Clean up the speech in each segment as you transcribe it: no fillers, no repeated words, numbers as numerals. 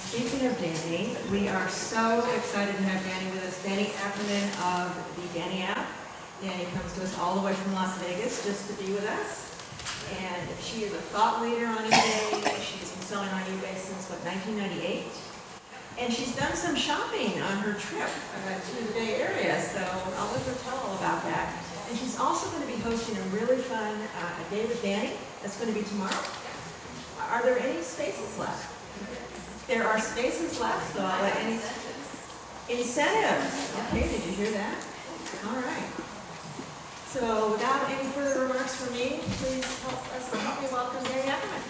Speaking of Danny, we are so excited to have Danny with us. Danni Ackerman of the Danni app. Danny comes to us all the way from Las Vegas just to be with us. And she is a thought leader on eBay. She's been selling on eBay since, 1998? And she's done some shopping on her trip to the Bay Area, so I'll let her tell all about that. And she's also going to be hosting a really fun A Day with Danny. That's going to be tomorrow. Are there any spaces left? There are spaces left, so I'll let any incentives. Okay, did you hear that? All right. So without any further remarks from me, please help me welcome Danni Ackerman.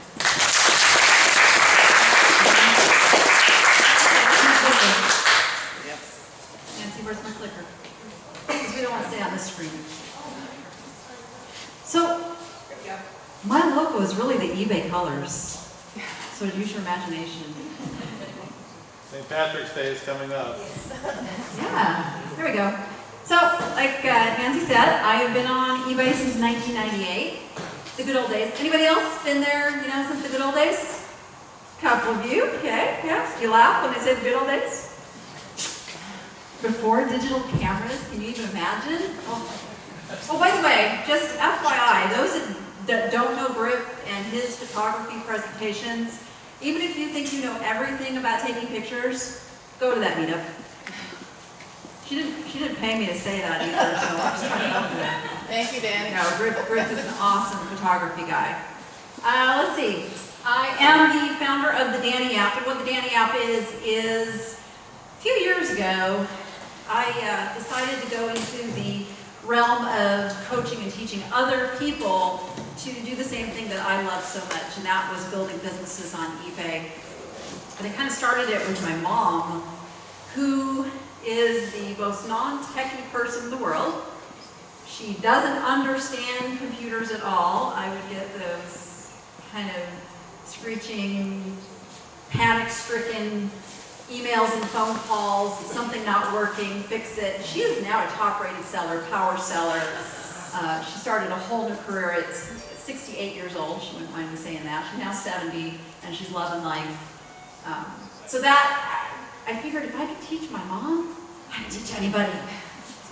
Nancy, where's my clicker? Because we don't want to stay on the screen. So, my logo is really the eBay colors. So use your imagination. St. Patrick's Day is coming up. Yeah, there we go. So, like Nancy said, I have been on eBay since 1998. The good old days. Anybody else been there, since the good old days? Couple of you, okay, yeah. You laugh when I say the good old days? Before digital cameras, can you even imagine? Oh, by the way, just FYI, those that don't know Griff and his photography presentations, even if you think you know everything about taking pictures, go to that meetup. She didn't pay me to say that either, so I'm just trying to help you. Thank you, Dan. No, Griff is an awesome photography guy. Let's see. I am the founder of the Danni app, and what the Danni app is a few years ago, I decided to go into the realm of coaching and teaching other people to do the same thing that I love so much, and that was building businesses on eBay. And I kind of started it with my mom, who is the most non-techie person in the world. She doesn't understand computers at all. I would get those kind of screeching, panic-stricken emails and phone calls, something not working, fix it. She is now a top-rated seller, power seller. She started a whole new career at 68 years old. She wouldn't mind me saying that. She's now 70, and she's loving life. So that, I figured if I could teach my mom, I could teach anybody.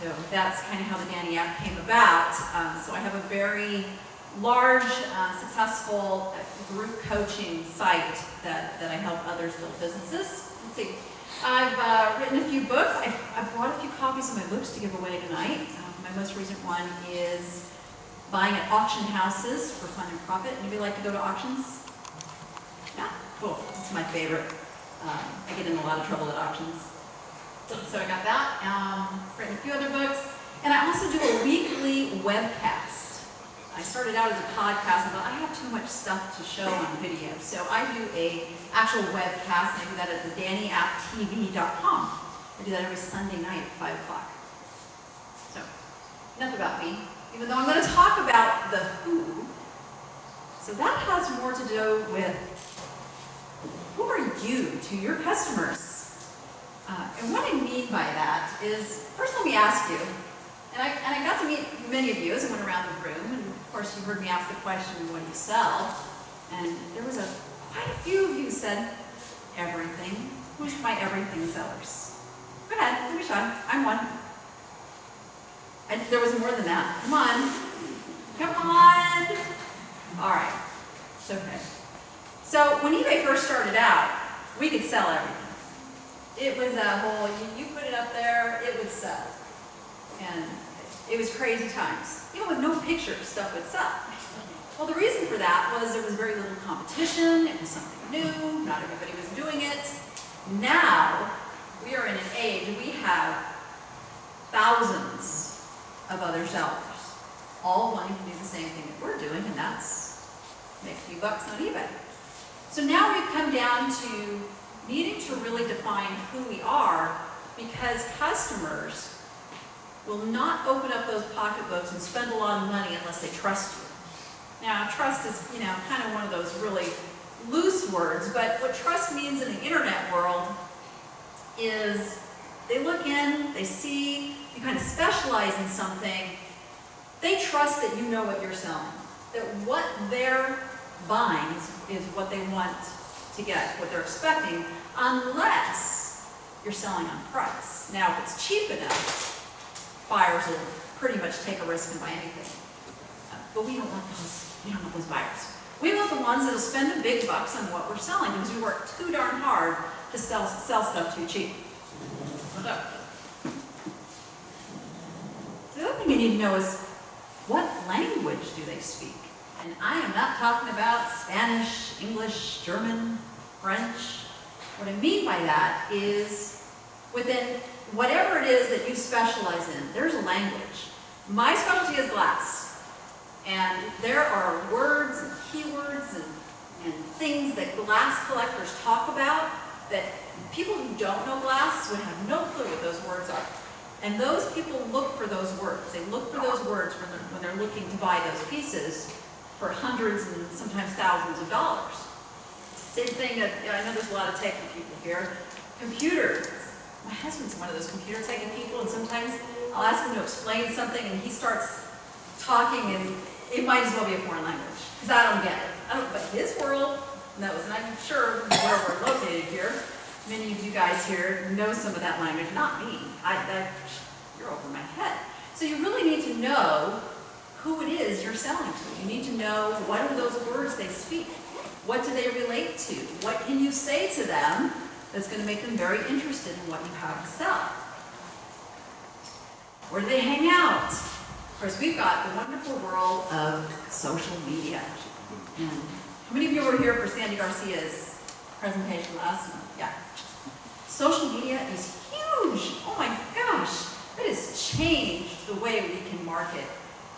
So that's kind of how the Danni app came about. So I have a very large, successful group coaching site that I help others build businesses. Let's see. I've written a few books. I've brought a few copies of my books to give away tonight. My most recent one is Buying at Auction Houses for Fun and Profit. Anybody like to go to auctions? Yeah, cool. It's my favorite. I get in a lot of trouble at auctions. So I got that. Written a few other books. And I also do a weekly webcast. I started out as a podcast and thought I have too much stuff to show on video. So I do an actual webcast, and I do that at the DanniAppTV.com. I do that every Sunday night at 5 o'clock. So, enough about me. Even though I'm going to talk about the who. So that has more to do with who are you to your customers? And what I mean by that is, first let me ask you, and I got to meet many of you as I went around the room, and of course you heard me ask the question, what do you sell? And there was quite a few of you who said, everything. Who's my everything sellers? Go ahead, give me a shot. I'm one. There was more than that. Come on. Come on. All right. It's okay. So when eBay first started out, we could sell everything. It was a whole, you put it up there, it would sell. And it was crazy times. Even with no pictures, stuff would sell. Well, the reason for that was there was very little competition, it was something new, not everybody was doing it. Now, we are in an age, we have thousands of other sellers, all wanting to do the same thing that we're doing, and that's make a few bucks on eBay. So now we've come down to needing to really define who we are, because customers will not open up those pocketbooks and spend a lot of money unless they trust you. Now, trust is, kind of one of those really loose words, but what trust means in the internet world is they look in, they see, you kind of specialize in something, they trust that you know what you're selling, that what they're buying is what they want to get, what they're expecting. unless you're selling on price. Now, if it's cheap enough, buyers will pretty much take a risk and buy anything. But we don't want those buyers. We want the ones that'll spend the big bucks on what we're selling because we work too darn hard to sell stuff too cheap. The other thing you need to know is, what language do they speak? And I am not talking about Spanish, English, German, French. What I mean by that is, within whatever it is that you specialize in, there's a language. My specialty is glass. And there are words and keywords and things that glass collectors talk about that people who don't know glass would have no clue what those words are. And those people look for those words. They look for those words when they're looking to buy those pieces for hundreds and sometimes thousands of dollars. Same thing, I know there's a lot of techie people here. Computers. My husband's one of those computer techie people, and sometimes I'll ask him to explain something and he starts talking and it might as well be a foreign language, because I don't get it. But his world knows, and I'm sure where we're located here, many of you guys here know some of that language, not me. You're over my head. So you really need to know who it is you're selling to. You need to know what are those words they speak. What do they relate to? What can you say to them that's going to make them very interested in what you have to sell? Where do they hang out? Of course, we've got the wonderful world of social media. And how many of you were here for Sandy Garcia's presentation last month? Yeah. Social media is huge. Oh my gosh. It has changed the way we can market.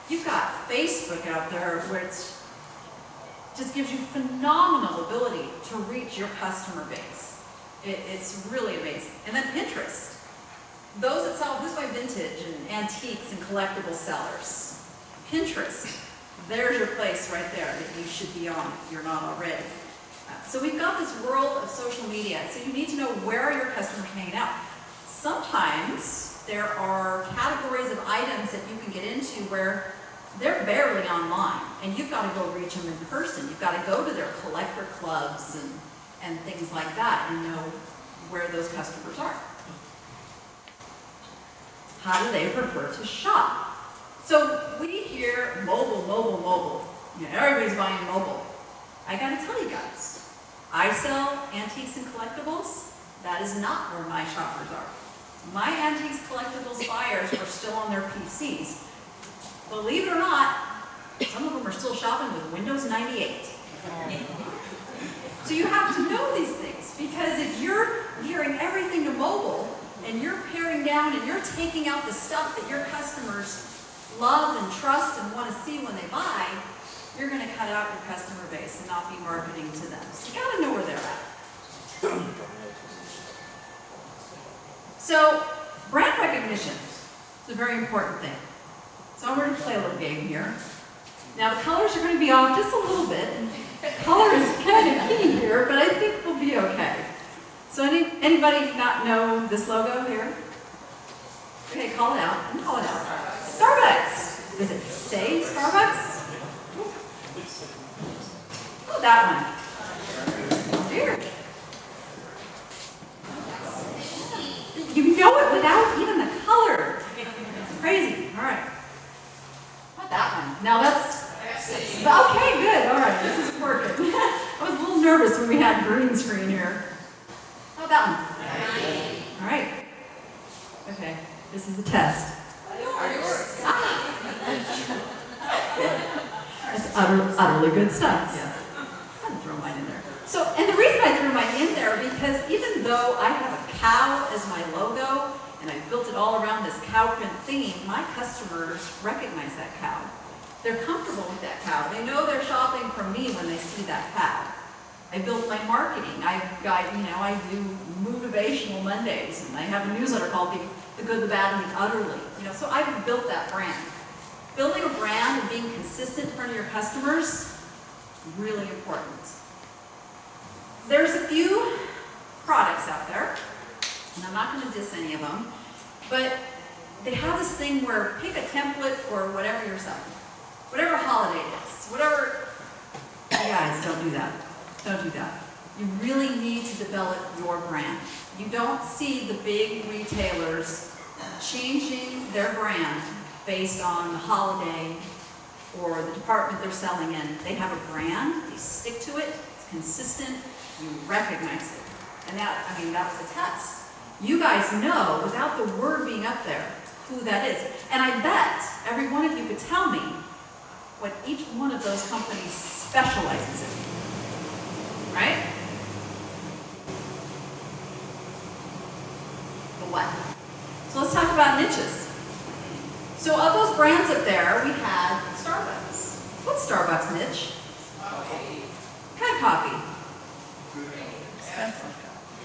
You've got Facebook out there where it just gives you phenomenal ability to reach your customer base. It's really amazing. And then Pinterest. Those that sell Who's My Vintage and antiques and collectible sellers. Pinterest, there's your place right there that you should be on if you're not already. So we've got this world of social media, so you need to know where are your customers hanging out. Sometimes there are categories of items that you can get into where they're barely online, and you've got to go reach them in person. You've got to go to their collector clubs and things like that and know where those customers are. How do they prefer to shop? So we hear mobile, mobile, mobile. You know, everybody's buying mobile. I gotta tell you guys, I sell antiques and collectibles. That is not where my shoppers are. My antiques collectibles buyers are still on their PCs. Believe it or not, some of them are still shopping with Windows 98. So you have to know these things, because if you're gearing everything to mobile, and you're paring down and you're taking out the stuff that your customers love and trust and want to see when they buy, you're going to cut out your customer base and not be marketing to them. So you got to know where they're at. So brand recognition is a very important thing. So I'm going to play a little game here. Now the colors are going to be off just a little bit. And color is kind of key here, but I think we'll be okay. So anybody not know this logo here? Okay, call it out. Call it out. Starbucks. Does it say Starbucks? Oh, that one. Here. You know it without even the color. Crazy. All right. Not that one. Now that's okay. Good. All right. This is working. I was a little nervous when we had green screen here. How about that one? All right. Okay, this is a test. That's utterly good stuff. Yeah. I'm gonna throw mine in there. So, and the reason I threw mine in there, because even though I have a cow as my logo, and I built it all around this cow print theme, my customers recognize that cow. They're comfortable with that cow. They know they're shopping from me when they see that cow. I built my marketing. I do motivational Mondays, and I have a newsletter called The Good, the Bad, and the Utterly. So I've built that brand. Building a brand and being consistent in front of your customers, really important. There's a few products out there, and I'm not going to diss any of them, but they have this thing where pick a template for whatever you're selling, whatever holiday it is, whatever. You guys, don't do that. Don't do that. You really need to develop your brand. You don't see the big retailers changing their brand based on the holiday or the department they're selling in. They have a brand, they stick to it, it's consistent, you recognize it. And that was a test. You guys know, without the word being up there, who that is. And I bet every one of you could tell me what each one of those companies specializes in. Right? The what? So let's talk about niches. So of those brands up there, we had Starbucks. What's Starbucks' niche? What kind of coffee?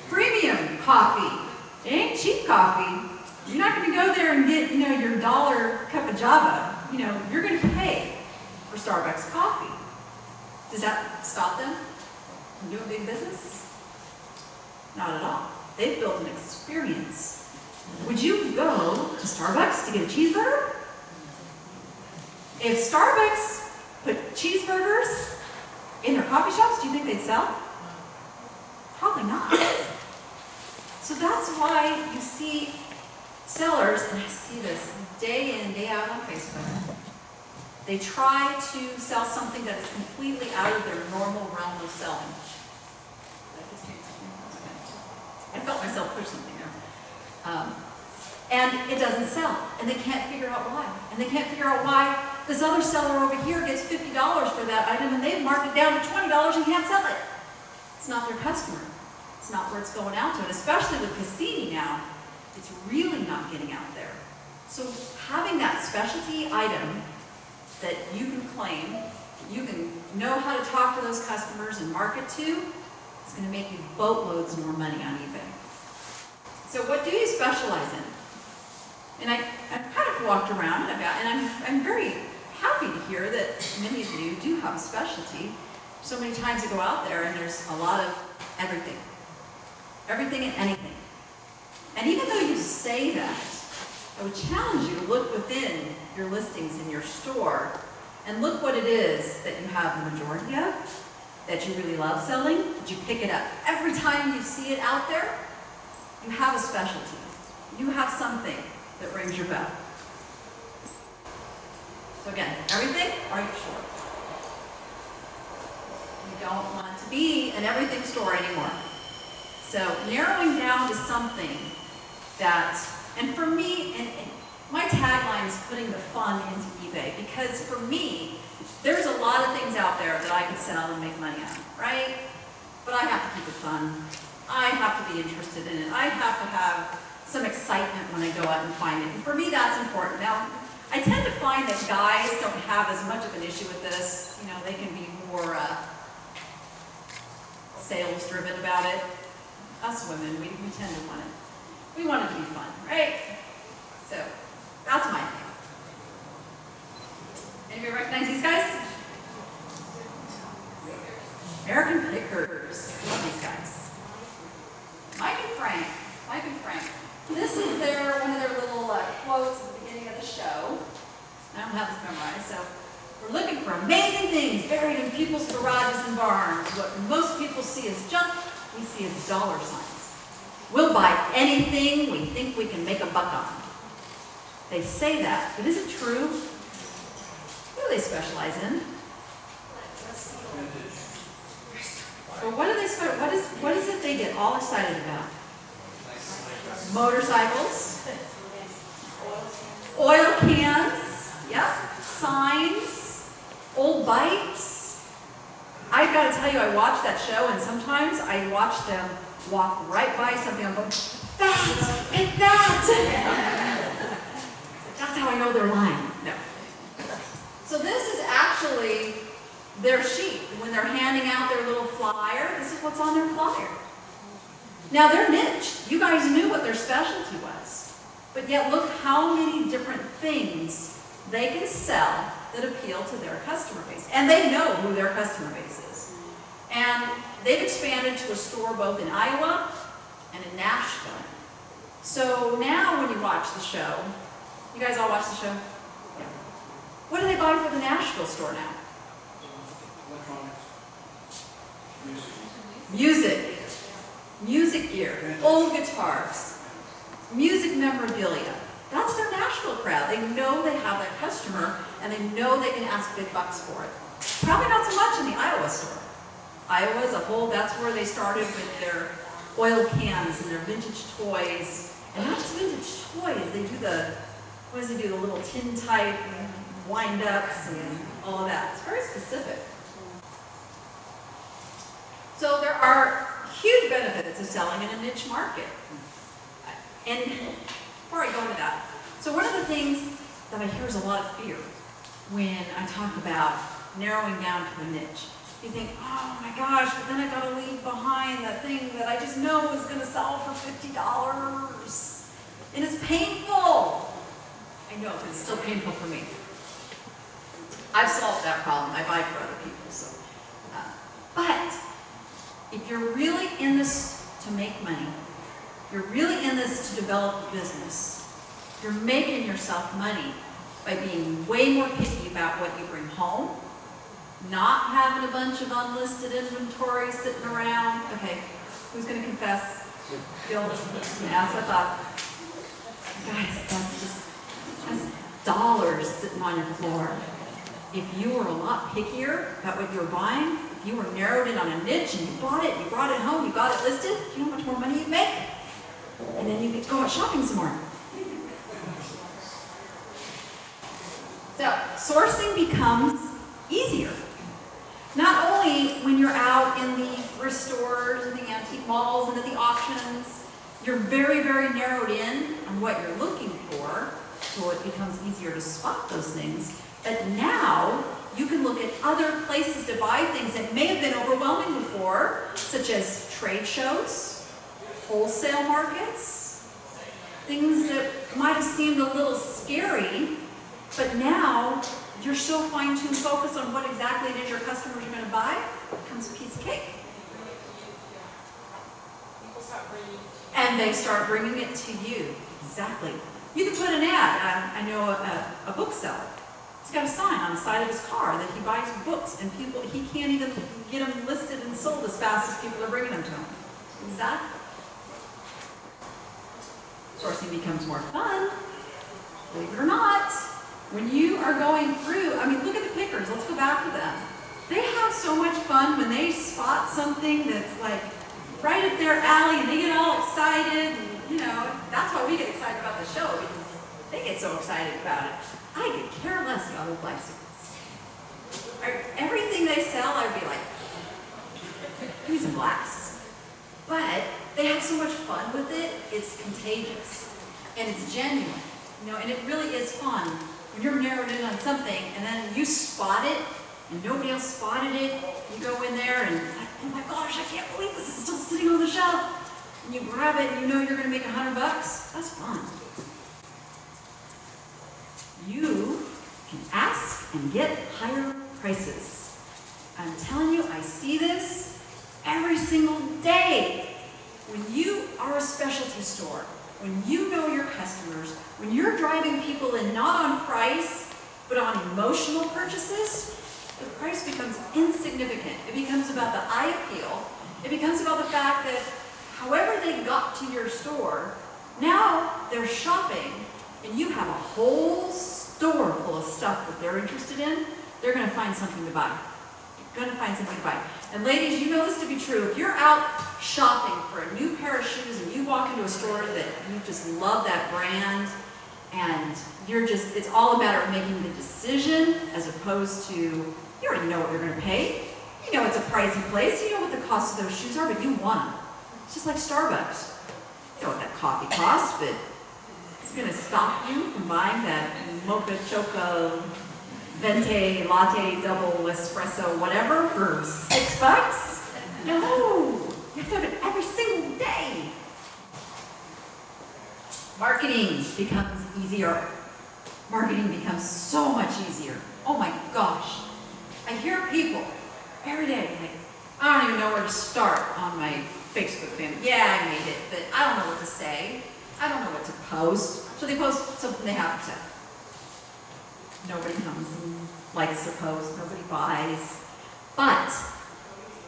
Premium coffee. It ain't cheap coffee. You're not going to go there and get, your $1 cup of Java. You're going to pay for Starbucks coffee. Does that stop them from doing big business? Not at all. They've built an experience. Would you go to Starbucks to get a cheeseburger? If Starbucks put cheeseburgers in their coffee shops, do you think they'd sell? Probably not. So that's why you see sellers, and I see this day in, day out on Facebook, they try to sell something that is completely out of their normal realm of selling. I felt myself push something there. And it doesn't sell, and they can't figure out why. And they can't figure out why this other seller over here gets $50 for that item, and they've marked it down to $20 and can't sell it. It's not their customer. It's not where it's going out to, and especially with Cassini now, it's really not getting out there. So having that specialty item that you can claim, you can know how to talk to those customers and market to, it's going to make you boatloads more money on eBay. So what do you specialize in? And I've kind of walked around and I'm very happy to hear that many of you do have a specialty. So many times you go out there and there's a lot of everything. Everything and anything. And even though you say that, I would challenge you to look within your listings in your store and look what it is that you have the majority of, that you really love selling, that you pick it up. Every time you see it out there, you have a specialty. You have something that rings your bell. So again, everything, are you sure? You don't want to be an everything store anymore. So narrowing down to something that, and for me, and my tagline is putting the fun into eBay, because for me, there's a lot of things out there that I could sell and make money on, right? But I have to keep it fun. I have to be interested in it. I have to have some excitement when I go out and find it. And for me, that's important. Now, I tend to find that guys don't have as much of an issue with this. They can be more sales-driven about it. Us women, we tend to want it. We want it to be fun, right? So, that's my thing. Anybody recognize these guys? American Pickers. Love these guys. Mike and Frank. This is one of their little quotes at the beginning of the show. I don't have this memorized, so we're looking for amazing things buried in people's garages and barns. What most people see as junk, we see as dollar signs. We'll buy anything we think we can make a buck on. They say that, but is it true? What do they specialize in? Or what do they what is it they get all excited about? Motorcycles, oil cans, yep, signs, old bikes. I've got to tell you, I watch that show, and sometimes I watch them walk right by something. I'm going, that and that. That's how I know they're lying. No. So this is actually their sheet. When they're handing out their little flyer, this is what's on their flyer. Now they're niche. You guys knew what their specialty was. But yet look how many different things they can sell that appeal to their customer base. And they know who their customer base is. And they've expanded to a store both in Iowa and in Nashville. So now when you watch the show, you guys all watch the show? Yeah. What do they buy for the Nashville store now? Electronics. Music, music gear, old guitars, music memorabilia. That's their Nashville crowd. They know they have that customer, and they know they can ask big bucks for it. Probably not so much in the Iowa store. Iowa's a whole, that's where they started with their oil cans and their vintage toys. And not just vintage toys, they do the, what does they do, the little tin type wind-ups and all of that. It's very specific. So there are huge benefits of selling in a niche market. And before I go into that, so one of the things that I hear is a lot of fear when I talk about narrowing down to a niche. You think, oh my gosh, but then I gotta leave behind that thing that I just know is gonna sell for $50. And it's painful. I know, but it's still painful for me. I've solved that problem. I buy for other people, so. But if you're really in this to make money, you're really in this to develop a business, you're making yourself money by being way more picky about what you bring home, not having a bunch of unlisted inventory sitting around. Okay, who's going to confess? Guilt? Yeah, that's what I thought. Guys, that's dollars sitting on your floor. If you were a lot pickier about what you were buying, if you were narrowed in on a niche and you bought it, you brought it home, you got it listed, do you know how much more money you'd make? And then you could go out shopping some more. So, sourcing becomes easier. Not only when you're out in the thrift stores and the antique malls and at the auctions, you're very, very narrowed in on what you're looking for, so it becomes easier to spot those things. But now, you can look at other places to buy things that may have been overwhelming before, such as trade shows, wholesale markets, things that might have seemed a little scary, but now you're so fine-tuned focused on what exactly it is your customers are going to buy, it becomes a piece of cake. And they start bringing it to you. Exactly. You can put an ad. I know a bookseller. He's got a sign on the side of his car that he buys books, and people, he can't even get them listed and sold as fast as people are bringing them to him. Exactly. Sourcing becomes more fun, believe it or not. When you are going through, I mean, look at the pickers. Let's go back to them. They have so much fun when they spot something that's like right up their alley, and they get all excited. And, you know, that's why we get excited about the show, because they get so excited about it. I could care less about old bicycles. Everything they sell, I'd be like, give me some glass. But they have so much fun with it, it's contagious. And it's genuine. You know, and it really is fun when you're narrowed in on something, and then you spot it, and nobody else spotted it. You go in there, and it's like, oh my gosh, I can't believe this is still sitting on the shelf. And you grab it, and you know you're going to make $100. That's fun. You can ask and get higher prices. I'm telling you, I see this every single day. When you are a specialty store, when you know your customers, when you're driving people in not on price, but on emotional purchases, the price becomes insignificant. It becomes about the eye appeal. It becomes about the fact that however they got to your store, now they're shopping, and you have a whole store full of stuff that they're interested in. They're going to find something to buy. You're going to find something to buy. And ladies, you know this to be true. If you're out shopping for a new pair of shoes and you walk into a store that you just love that brand, and you're just, it's all a matter of making the decision as opposed to, you already know what you're going to pay. You know it's a pricey place. You know what the cost of those shoes are, but you want them. It's just like Starbucks. You know what that coffee costs, but it's going to stop you from buying that mocha choco venti latte double espresso whatever for $6. No, you have to have it every single day. Marketing becomes easier. Marketing becomes so much easier. Oh my gosh. I hear people every day like, I don't even know where to start on my Facebook family. Yeah, I made it, but I don't know what to say. I don't know what to post. So they post something they have to say. Nobody comes and likes their post. Nobody buys. But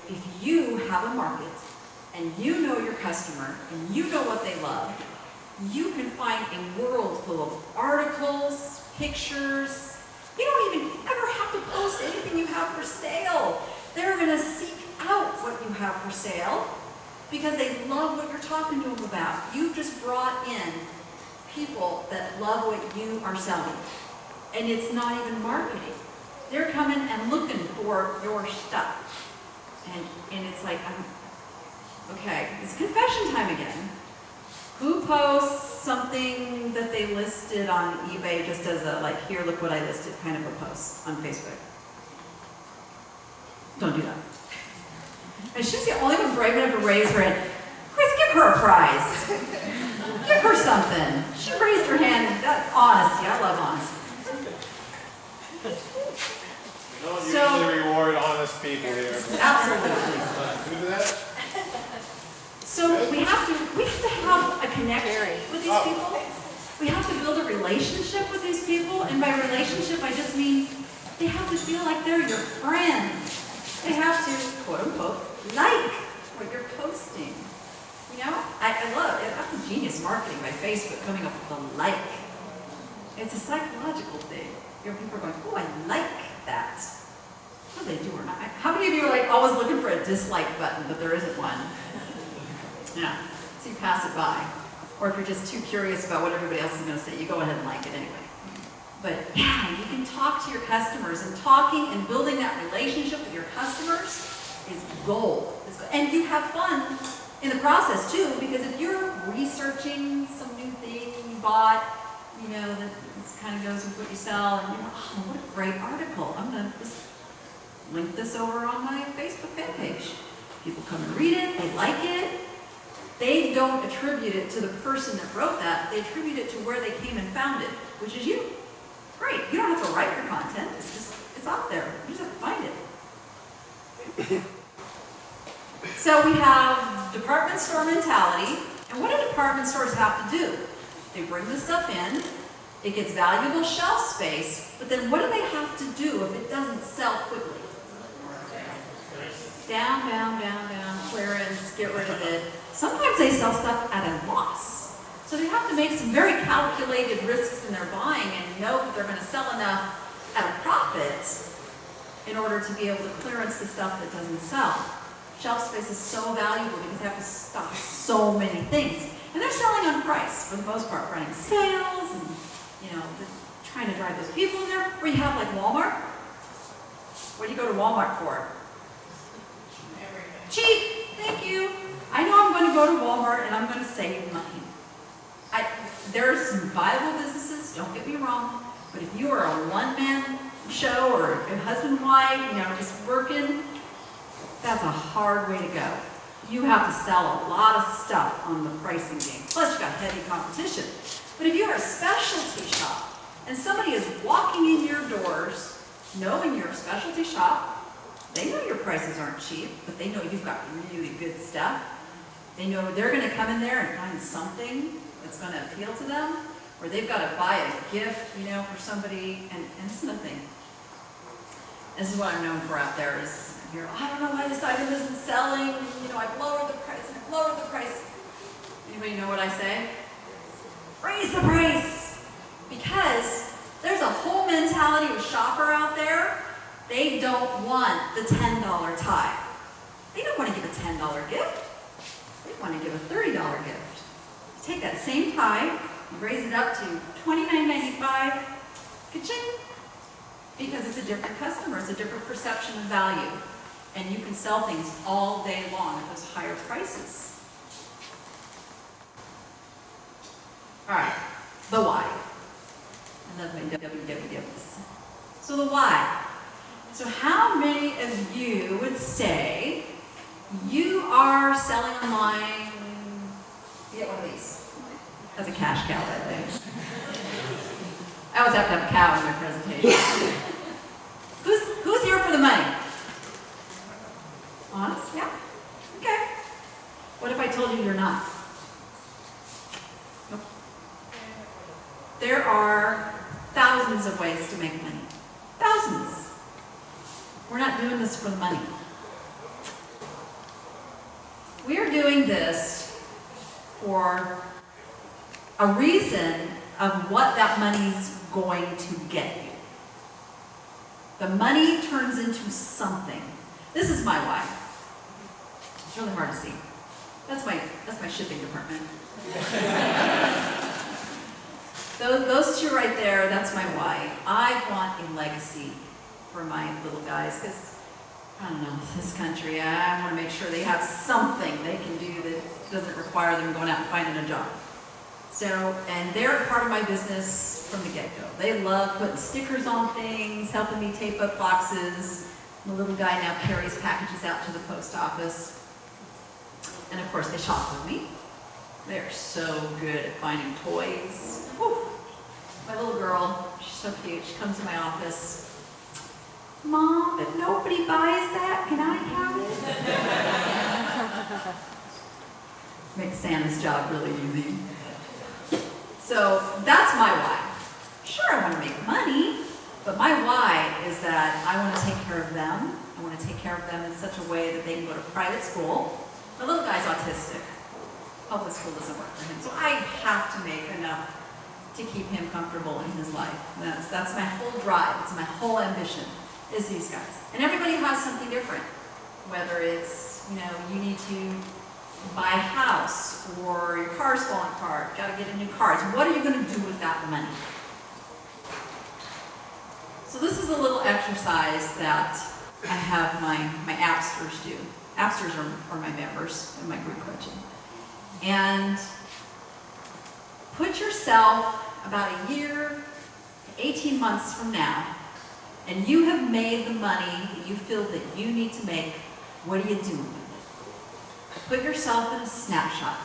if you have a market and you know your customer, and you know what they love, you can find a world full of articles, pictures. You don't even ever have to post anything you have for sale. They're going to seek out what you have for sale because they love what you're talking to them about. You just brought in people that love what you are selling. And it's not even marketing. They're coming and looking for your stuff. And it's like, okay, it's confession time again. Who posts something that they listed on eBay just as a, like, here, look what I listed kind of a post on Facebook? Don't do that. And she's the only one brave enough to raise her hand. Chris, give her a prize. Give her something. She raised her hand. That's honesty. I love honesty. We don't usually reward honest people here. Absolutely. Who did that? So we have to have a connection with these people. We have to build a relationship with these people, and by relationship I just mean they have to feel like they're your friend. They have to, quote unquote, like what you're posting. You know, I love it. That's a genius marketing by Facebook coming up with a like. It's a psychological thing. You know, people are going, oh, I like that. What do they do or not? How many of you are like always looking for a dislike button, but there isn't one? Yeah, so you pass it by. Or if you're just too curious about what everybody else is going to say, you go ahead and like it anyway. But yeah, you can talk to your customers, and talking and building that relationship with your customers is gold. And you have fun in the process too, because if you're researching some new thing you bought, you know, that kind of goes with what you sell, and you're like, oh, what a great article. I'm going to just link this over on my Facebook fan page. People come and read it, they like it. They don't attribute it to the person that wrote that, they attribute it to where they came and found it, which is you. Great, you don't have to write your content, it's out there, you just have to find it. So we have department store mentality, and what do department stores have to do? They bring the stuff in, it gets valuable shelf space, but then what do they have to do if it doesn't sell quickly? Down, down, down, down, clearance, get rid of it. Sometimes they sell stuff at a loss. So they have to make some very calculated risks in their buying and know that they're going to sell enough at a profit in order to be able to clearance the stuff that doesn't sell. Shelf space is so valuable because they have to stock so many things. And they're selling on price for the most part, running sales and, you know, trying to drive those people in there. Or you have like Walmart. What do you go to Walmart for? Cheap, thank you. I know I'm going to go to Walmart and I'm going to save money. There are some viable businesses, don't get me wrong, but if you are a one-man show or a husband and wife, you know, just working, that's a hard way to go. You have to sell a lot of stuff on the pricing game. Plus, you've got heavy competition. But if you're a specialty shop and somebody is walking in your doors knowing you're a specialty shop, they know your prices aren't cheap, but they know you've got really good stuff. They know they're going to come in there and find something that's going to appeal to them, or they've got to buy a gift, you know, for somebody, and this is the thing. This is what I'm known for out there is, you're, I don't know why this item isn't selling, you know, I've lowered the price and I've lowered the price. Anybody know what I say? Raise the price! Because there's a whole mentality of shopper out there. They don't want the $10 tie. They don't want to give a $10 gift. They want to give a $30 gift. Take that same tie, raise it up to $29.95, ka-ching, because it's a different customer, it's a different perception of value, and you can sell things all day long at those higher prices. All right, the why. I love my WWWs. So the why. So how many of you would say you are selling online? Get one of these. That's a cash cow, I think. I always have to have a cow in my presentation. Who's here for the money? Honest? Yeah? Okay. What if I told you you're not? Nope. There are thousands of ways to make money. Thousands. We're not doing this for the money. We are doing this for a reason of what that money's going to get you. The money turns into something. This is my why. It's really hard to see. That's my shipping department. Those two right there, that's my why. I want a legacy for my little guys, because, I don't know, this country, I want to make sure they have something they can do that doesn't require them going out and finding a job. So, and they're part of my business from the get-go. They love putting stickers on things, helping me tape up boxes. The little guy now carries packages out to the post office. And of course, they shop with me. They're so good at finding toys. Whew. My little girl, she's so cute. She comes to my office. Mom, if nobody buys that, can I have it? Makes Santa's job really easy. So that's my why. Sure, I want to make money, but my why is that I want to take care of them. I want to take care of them in such a way that they can go to private school. My little guy's autistic. Public school doesn't work for him, so I have to make enough to keep him comfortable in his life. That's my whole drive. It's my whole ambition, is these guys. And everybody has something different. Whether it's, you need to buy a house, or your car's falling apart, got to get a new car. So what are you going to do with that money? So this is a little exercise that I have my Appsters do. Appsters are my members in my group coaching. And put yourself about a year, 18 months from now, and you have made the money that you feel that you need to make. What are you doing with it? Put yourself in a snapshot.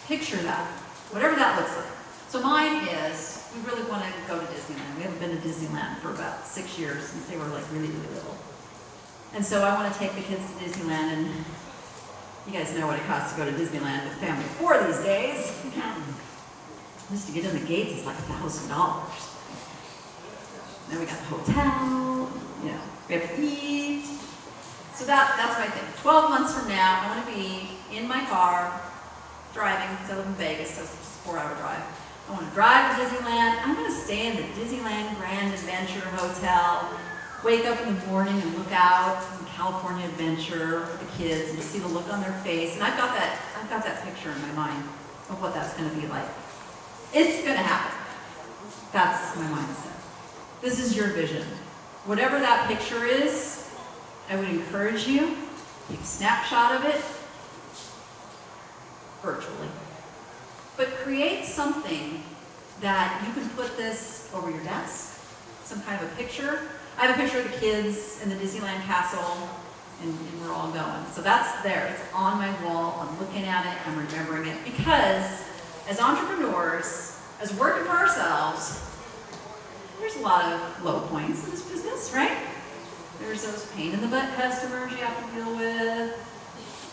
Picture that, whatever that looks like. So mine is, we really want to go to Disneyland. We haven't been to Disneyland for about 6 years since they were like really, really little. And so I want to take the kids to Disneyland, and you guys know what it costs to go to Disneyland with family of 4 these days. Just to get in the gates is like $1,000. Then we got the hotel, we have to eat. So that's my thing. 12 months from now, I want to be in my car, driving, because I live in Vegas, so it's just a 4-hour drive. I want to drive to Disneyland. I'm going to stay in the Disneyland Grand Adventure Hotel, wake up in the morning and look out from California Adventure with the kids and just see the look on their face. And I've got that picture in my mind of what that's going to be like. It's going to happen. That's my mindset. This is your vision. Whatever that picture is, I would encourage you, take a snapshot of it, virtually. But create something that you can put this over your desk, some kind of a picture. I have a picture of the kids in the Disneyland castle, and we're all going. So that's there. It's on my wall. I'm looking at it. I'm remembering it. Because as entrepreneurs, as working for ourselves, there's a lot of low points in this business, right? There's those pain-in-the-butt customers you have to deal with.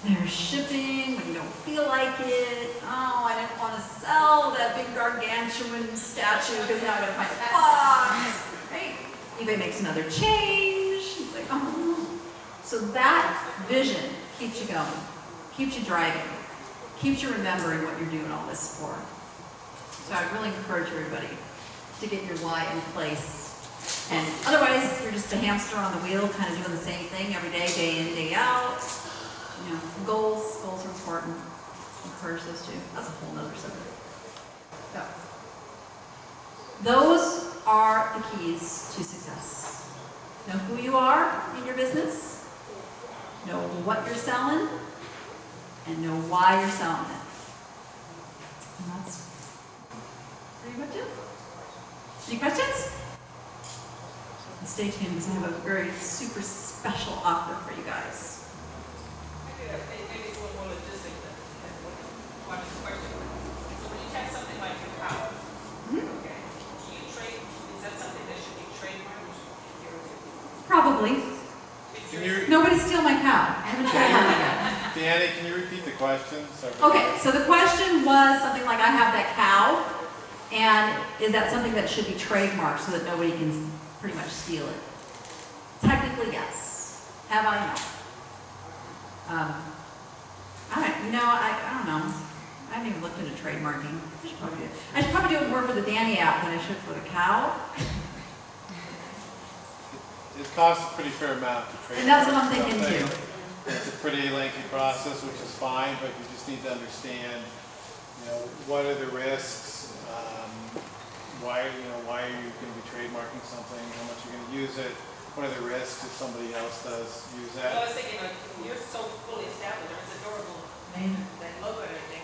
There's shipping when you don't feel like it. Oh, I didn't want to sell that big gargantuan statue because now I gotta find a box, right? eBay makes another change. It's like, oh. So that vision keeps you going, keeps you driving, keeps you remembering what you're doing all this for. So I really encourage everybody to get your why in place. And otherwise, you're just a hamster on the wheel, kind of doing the same thing every day, day in, day out. Goals are important. Encourage those too. That's a whole nother subject. So, those are the keys to success. Know who you are in your business, know what you're selling, and know why you're selling it. And that's pretty much it. Any questions? And stay tuned because I have a very super special offer for you guys. Maybe it's a little more logistic than one question. So when you have something like your cow, okay, do you trade? Is that something that should be trademarked? Probably. Can Nobody steal my cow. I haven't trademarked my cow. Danny, can you repeat the question? Sorry. Okay, so the question was something like, I have that cow, and is that something that should be trademarked so that nobody can pretty much steal it? Technically, yes. Have I? No. I don't know. I haven't even looked into trademarking. I should probably do it more for the Danny app than I should for the cow. It costs a pretty fair amount to trademark. And that's what I'm thinking something. too. It's a pretty lengthy process, which is fine, but you just need to understand, what are the risks, why are you going to be trademarking something, how much you're going to use it, what are the risks if somebody else does use Well, I that. was thinking, like, you're so fully established, it's adorable, that logo and everything.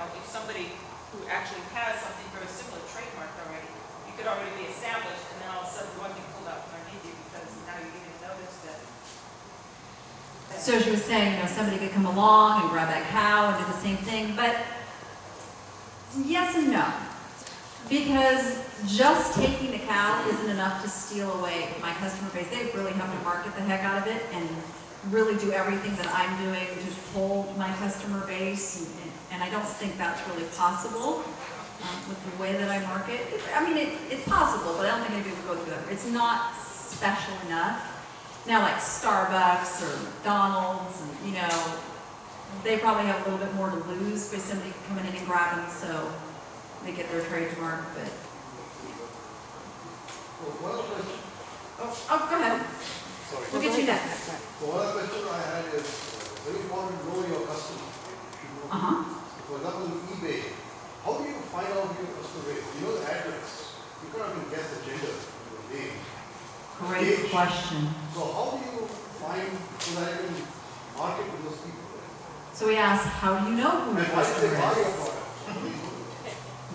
If somebody who actually has something very similar trademarked already, you could already be established, and then all of a sudden one thing pulled out from underneath you because now you didn't notice that. So she was saying, somebody could come along and grab that cow and do the same thing, but yes and no. Because just taking the cow isn't enough to steal away my customer base. They really have to market the heck out of it and really do everything that I'm doing to pull my customer base. And I don't think that's really possible with the way that I market. It's possible, but I don't think anybody would go through that. It's not special enough. Now, like Starbucks or McDonald's, they probably have a little bit more to lose by somebody coming in and grabbing, so they get their trademark, but. Oh, go ahead. We'll get you next. So one of the questions I had is, very important to know your customer. For example, in eBay, how do you find out your customer base? You know the address. You cannot even guess the gender of the name. Great Age. question. So how do you find so that you can market to those people? So we asked, how do you know who And your why do they customer buy your is? product?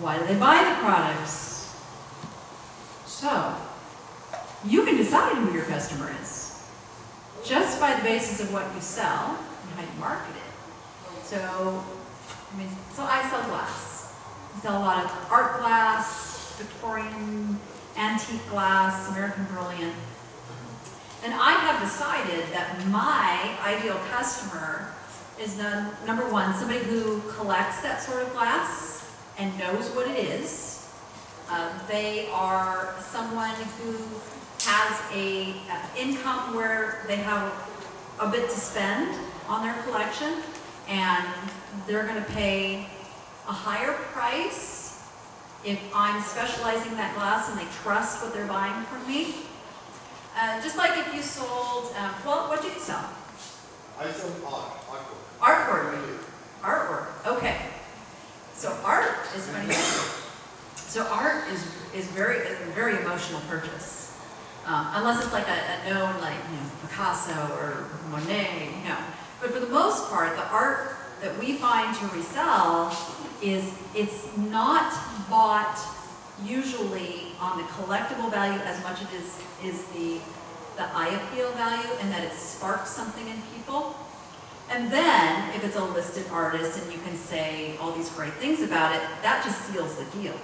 Why do they buy the products? So, you can decide who your customer is just by the basis of what you sell and how you market it. So I sell glass. I sell a lot of art glass, Victorian, antique glass, American Brilliant. And I have decided that my ideal customer is number one, somebody who collects that sort of glass and knows what it is. They are someone who has a income where they have a bit to spend on their collection, and they're going to pay a higher price if I'm specializing that glass and they trust what they're buying from me. Just like if you sold, what do you sell? I sell artwork. Artwork. Artwork. Okay. So art is funny. So art is a very emotional purchase, unless it's like a known Picasso or Monet. But for the most part, the art that we find to resell it's not bought usually on the collectible value as much as is the eye appeal value, and that it sparks something in people. And then, if it's a listed artist and you can say all these great things about it, that just seals the deal.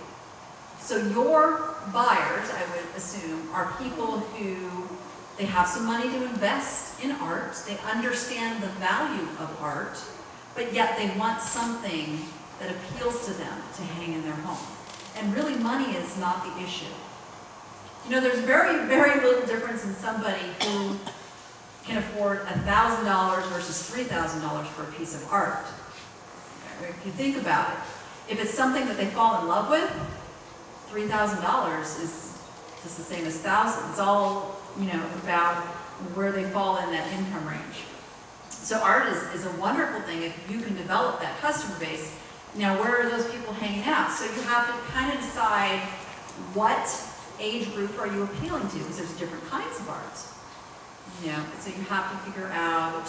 So your buyers, I would assume, are people who, they have some money to invest in art, they understand the value of art, but yet they want something that appeals to them to hang in their home. And really, money is not the issue. There's very, very little difference in somebody who can afford $1,000 versus $3,000 for a piece of art. If you think about it, if it's something that they fall in love with, $3,000 is just the same as $1,000. It's all about where they fall in that income range. So art is a wonderful thing if you can develop that customer base. Now, where are those people hanging out? So you have to kind of decide what age group are you appealing to, because there's different kinds of art. So you have to figure out,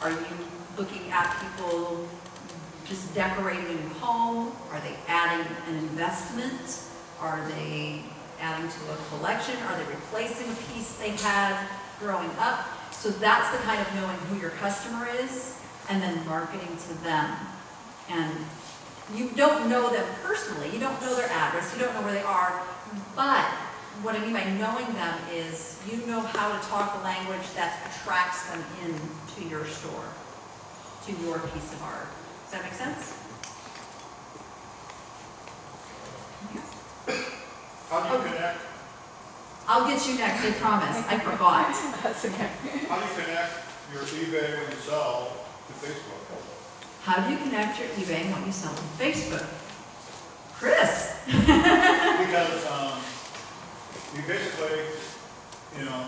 are you looking at people just decorating a new home? Are they adding an investment? Are they adding to a collection? Are they replacing a piece they had growing up? So that's the kind of knowing who your customer is and then marketing to them. And you don't know them personally, you don't know their address, you don't know where they are, but what I mean by knowing them is you know how to talk a language that attracts them into your store, to your piece of art. Does that make sense? How do you connect? I'll get you next, I promise. I forgot. How do you connect your eBay when you sell to Facebook? How do you connect your eBay and what you sell on Facebook? Chris? Because, you basically, you know,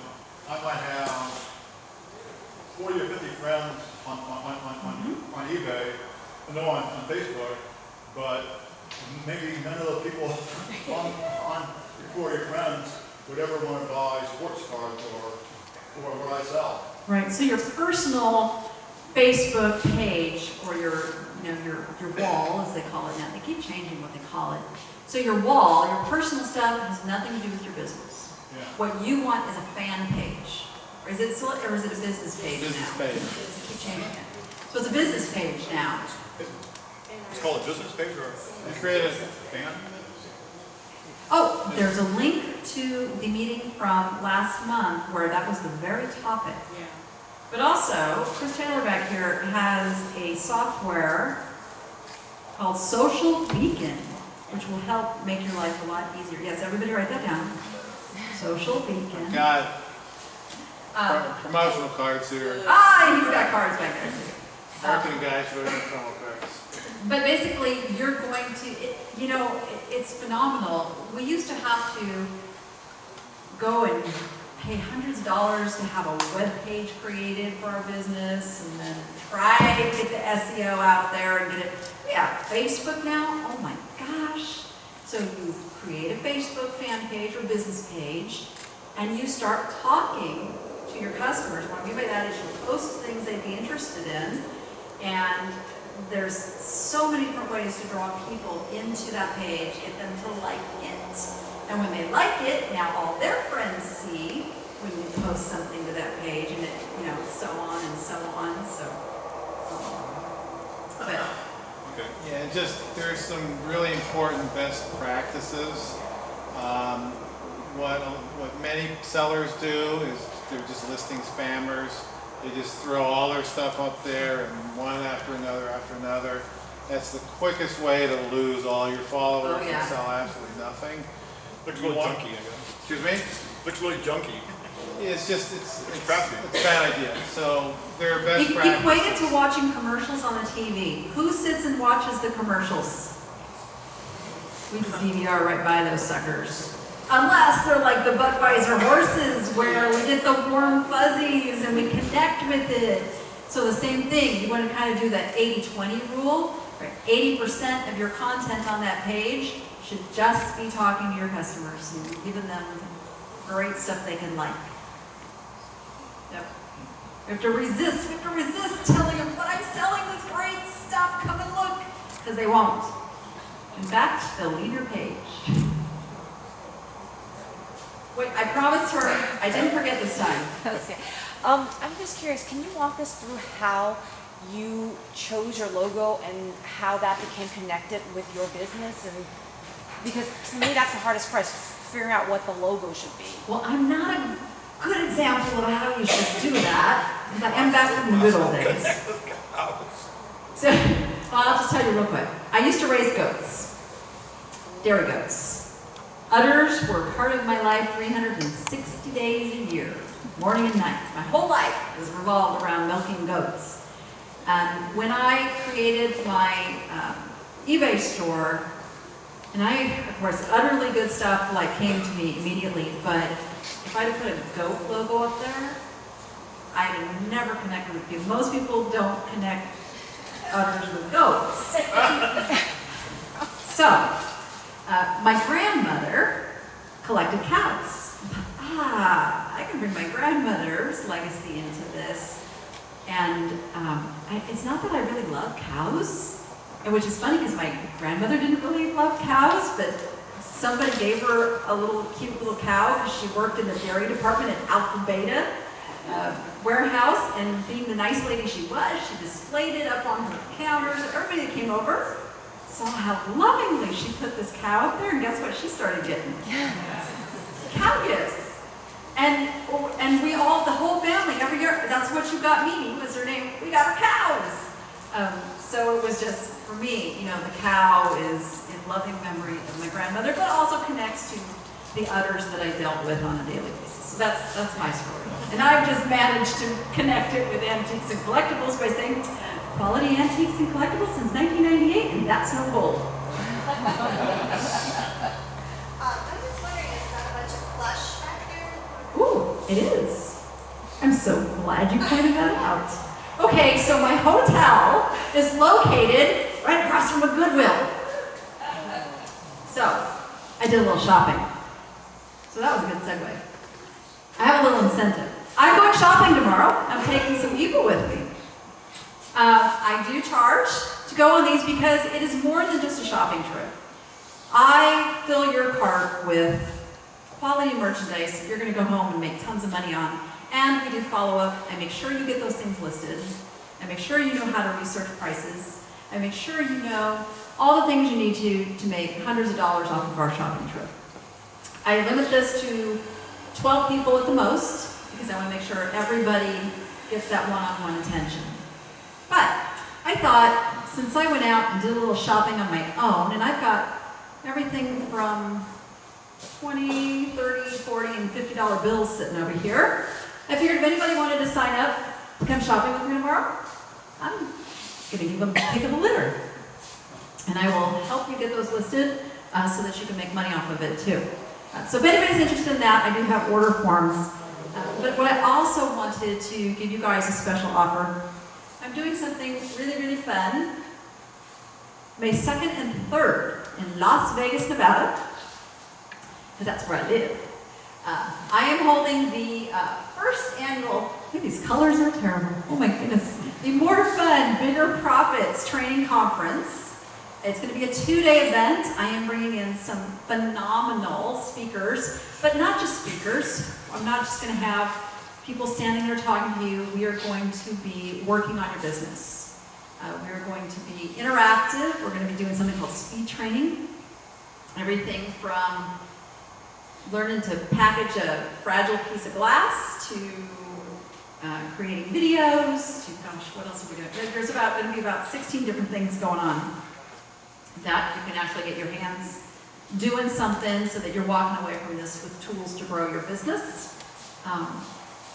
I might have 40 or 50 friends on eBay, no, on Facebook, but maybe none of the people on your 40 friends would ever want to buy sports cards or what I sell. Right, so your personal Facebook page, or your wall, as they call it now, they keep changing what they call it. So your wall, your personal stuff has nothing to do with your business. Yeah. What you want is a fan page. Or is it a business page now? Business page. Keep changing it. So it's a business page now. It's called a business page or You create a fan? Oh, there's a link to the meeting from last month where that was the very topic. Yeah. But also, Chris Taylor back here has a software called Social Beacon, which will help make your life a lot easier. Yes, everybody write that down. Social Beacon. got Um, promotional cards here. he's got cards back there too. Marketing guys with promo cards. But basically, you're going to, it's phenomenal. We used to have to go and pay hundreds of dollars to have a web page created for our business, and then try to get the SEO out there and get it. We have Facebook now. Oh my gosh. So you create a Facebook fan page or business page, and you start talking to your customers. What I mean by that is you post things they'd be interested in, and there's so many different ways to draw people into that page, get them to like it. And when they like it, now all their friends see when you post something to that page, and it, so on and so on. So, but Okay. Yeah, there's some really important best practices. What many sellers do is they're just listing spammers. They just throw all their stuff up there, and one after another. That's the quickest way to lose all your followers Oh, yeah. and sell absolutely nothing. Looks You really want- junky, I guess. Excuse me? Looks really junky. It's crappy. it's a bad idea. So there are best equate it practices. to watching commercials on the TV. Who sits and watches the commercials? We just DVR right by those suckers. Unless they're like the Budweiser horses, where we get the warm fuzzies and we connect with it. So the same thing, you want to kind of do that 80-20 rule. Right? 80% of your content on that page should just be talking to your customers and giving them great stuff they can like. Yep. We have to resist telling them, but I'm selling this great stuff, come and look, because they won't. In fact, they'll leave your page. Wait, I promised her, I didn't forget this time. Okay. I'm just curious, can you walk us through how you chose your logo and how that became connected with your business? And because to me, that's the hardest part, is figuring out what the logo should be. Well, I'm not a good example of how you should do that, because I am back from the good old days. So, well, I'll just tell you real quick. I used to raise goats, dairy goats. Udders were part of my life 360 days a year, morning and night. My whole life was revolved around milking goats. And when I created my eBay store, and of course, utterly good stuff came to me immediately, but if I'd have put a goat logo up there, I'd have never connected with people. Most people don't connect udders with goats. So, my grandmother collected cows. I can bring my grandmother's legacy into this. And it's not that I really love cows, and which is funny because my grandmother didn't really love cows, but somebody gave her a cute little cow because she worked in the dairy department at Alpha Beta warehouse, and being the nice lady she was, she displayed it up on her counters. Everybody that came over saw how lovingly she put this cow up there, and guess what she started getting? Cow gifts. And we all, the whole family, every year, that's what you got me, was her name, we got our cows. So it was just, for me, the cow is in loving memory of my grandmother, but also connects to the others that I dealt with on a daily basis. So that's my story. And I've just managed to connect it with antiques and collectibles by saying, quality antiques and collectibles since 1998, and that's no gold. I'm just wondering, is that a bunch of plush back there? Ooh, it is. I'm so glad you pointed that out. Okay, so my hotel is located right across from a Goodwill. So, I did a little shopping. So that was a good segue. I have a little incentive. I'm going shopping tomorrow. I'm taking some people with me. I do charge to go on these because it is more than just a shopping trip. I fill your cart with quality merchandise that you're going to go home and make tons of money on. And we do follow up. I make sure you get those things listed. I make sure you know how to research prices. I make sure you know all the things you need to make hundreds of dollars off of our shopping trip. I limit this to 12 people at the most because I want to make sure everybody gets that one-on-one attention. But I thought, since I went out and did a little shopping on my own, and I've got everything from $20, $30, $40, and $50 bills sitting over here, I figured if anybody wanted to sign up to come shopping with me tomorrow, I'm going to give them a pick of the litter. And I will help you get those listed so that you can make money off of it too. So if anybody's interested in that, I do have order forms. But what I also wanted to give you guys a special offer. I'm doing something really, really fun. May 2nd and 3rd in Las Vegas, Nevada, because that's where I live. I am holding the first annual, these colors are terrible, oh my goodness, the More Fun, Bigger Profits Training Conference. It's going to be a 2-day event. I am bringing in some phenomenal speakers, but not just speakers. I'm not just going to have people standing there talking to you. We are going to be working on your business. We are going to be interactive. We're going to be doing something called speed training. Everything from learning to package a fragile piece of glass to creating videos to, gosh, what else are we doing? There's going to be about 16 different things going on that you can actually get your hands doing something so that you're walking away from this with tools to grow your business.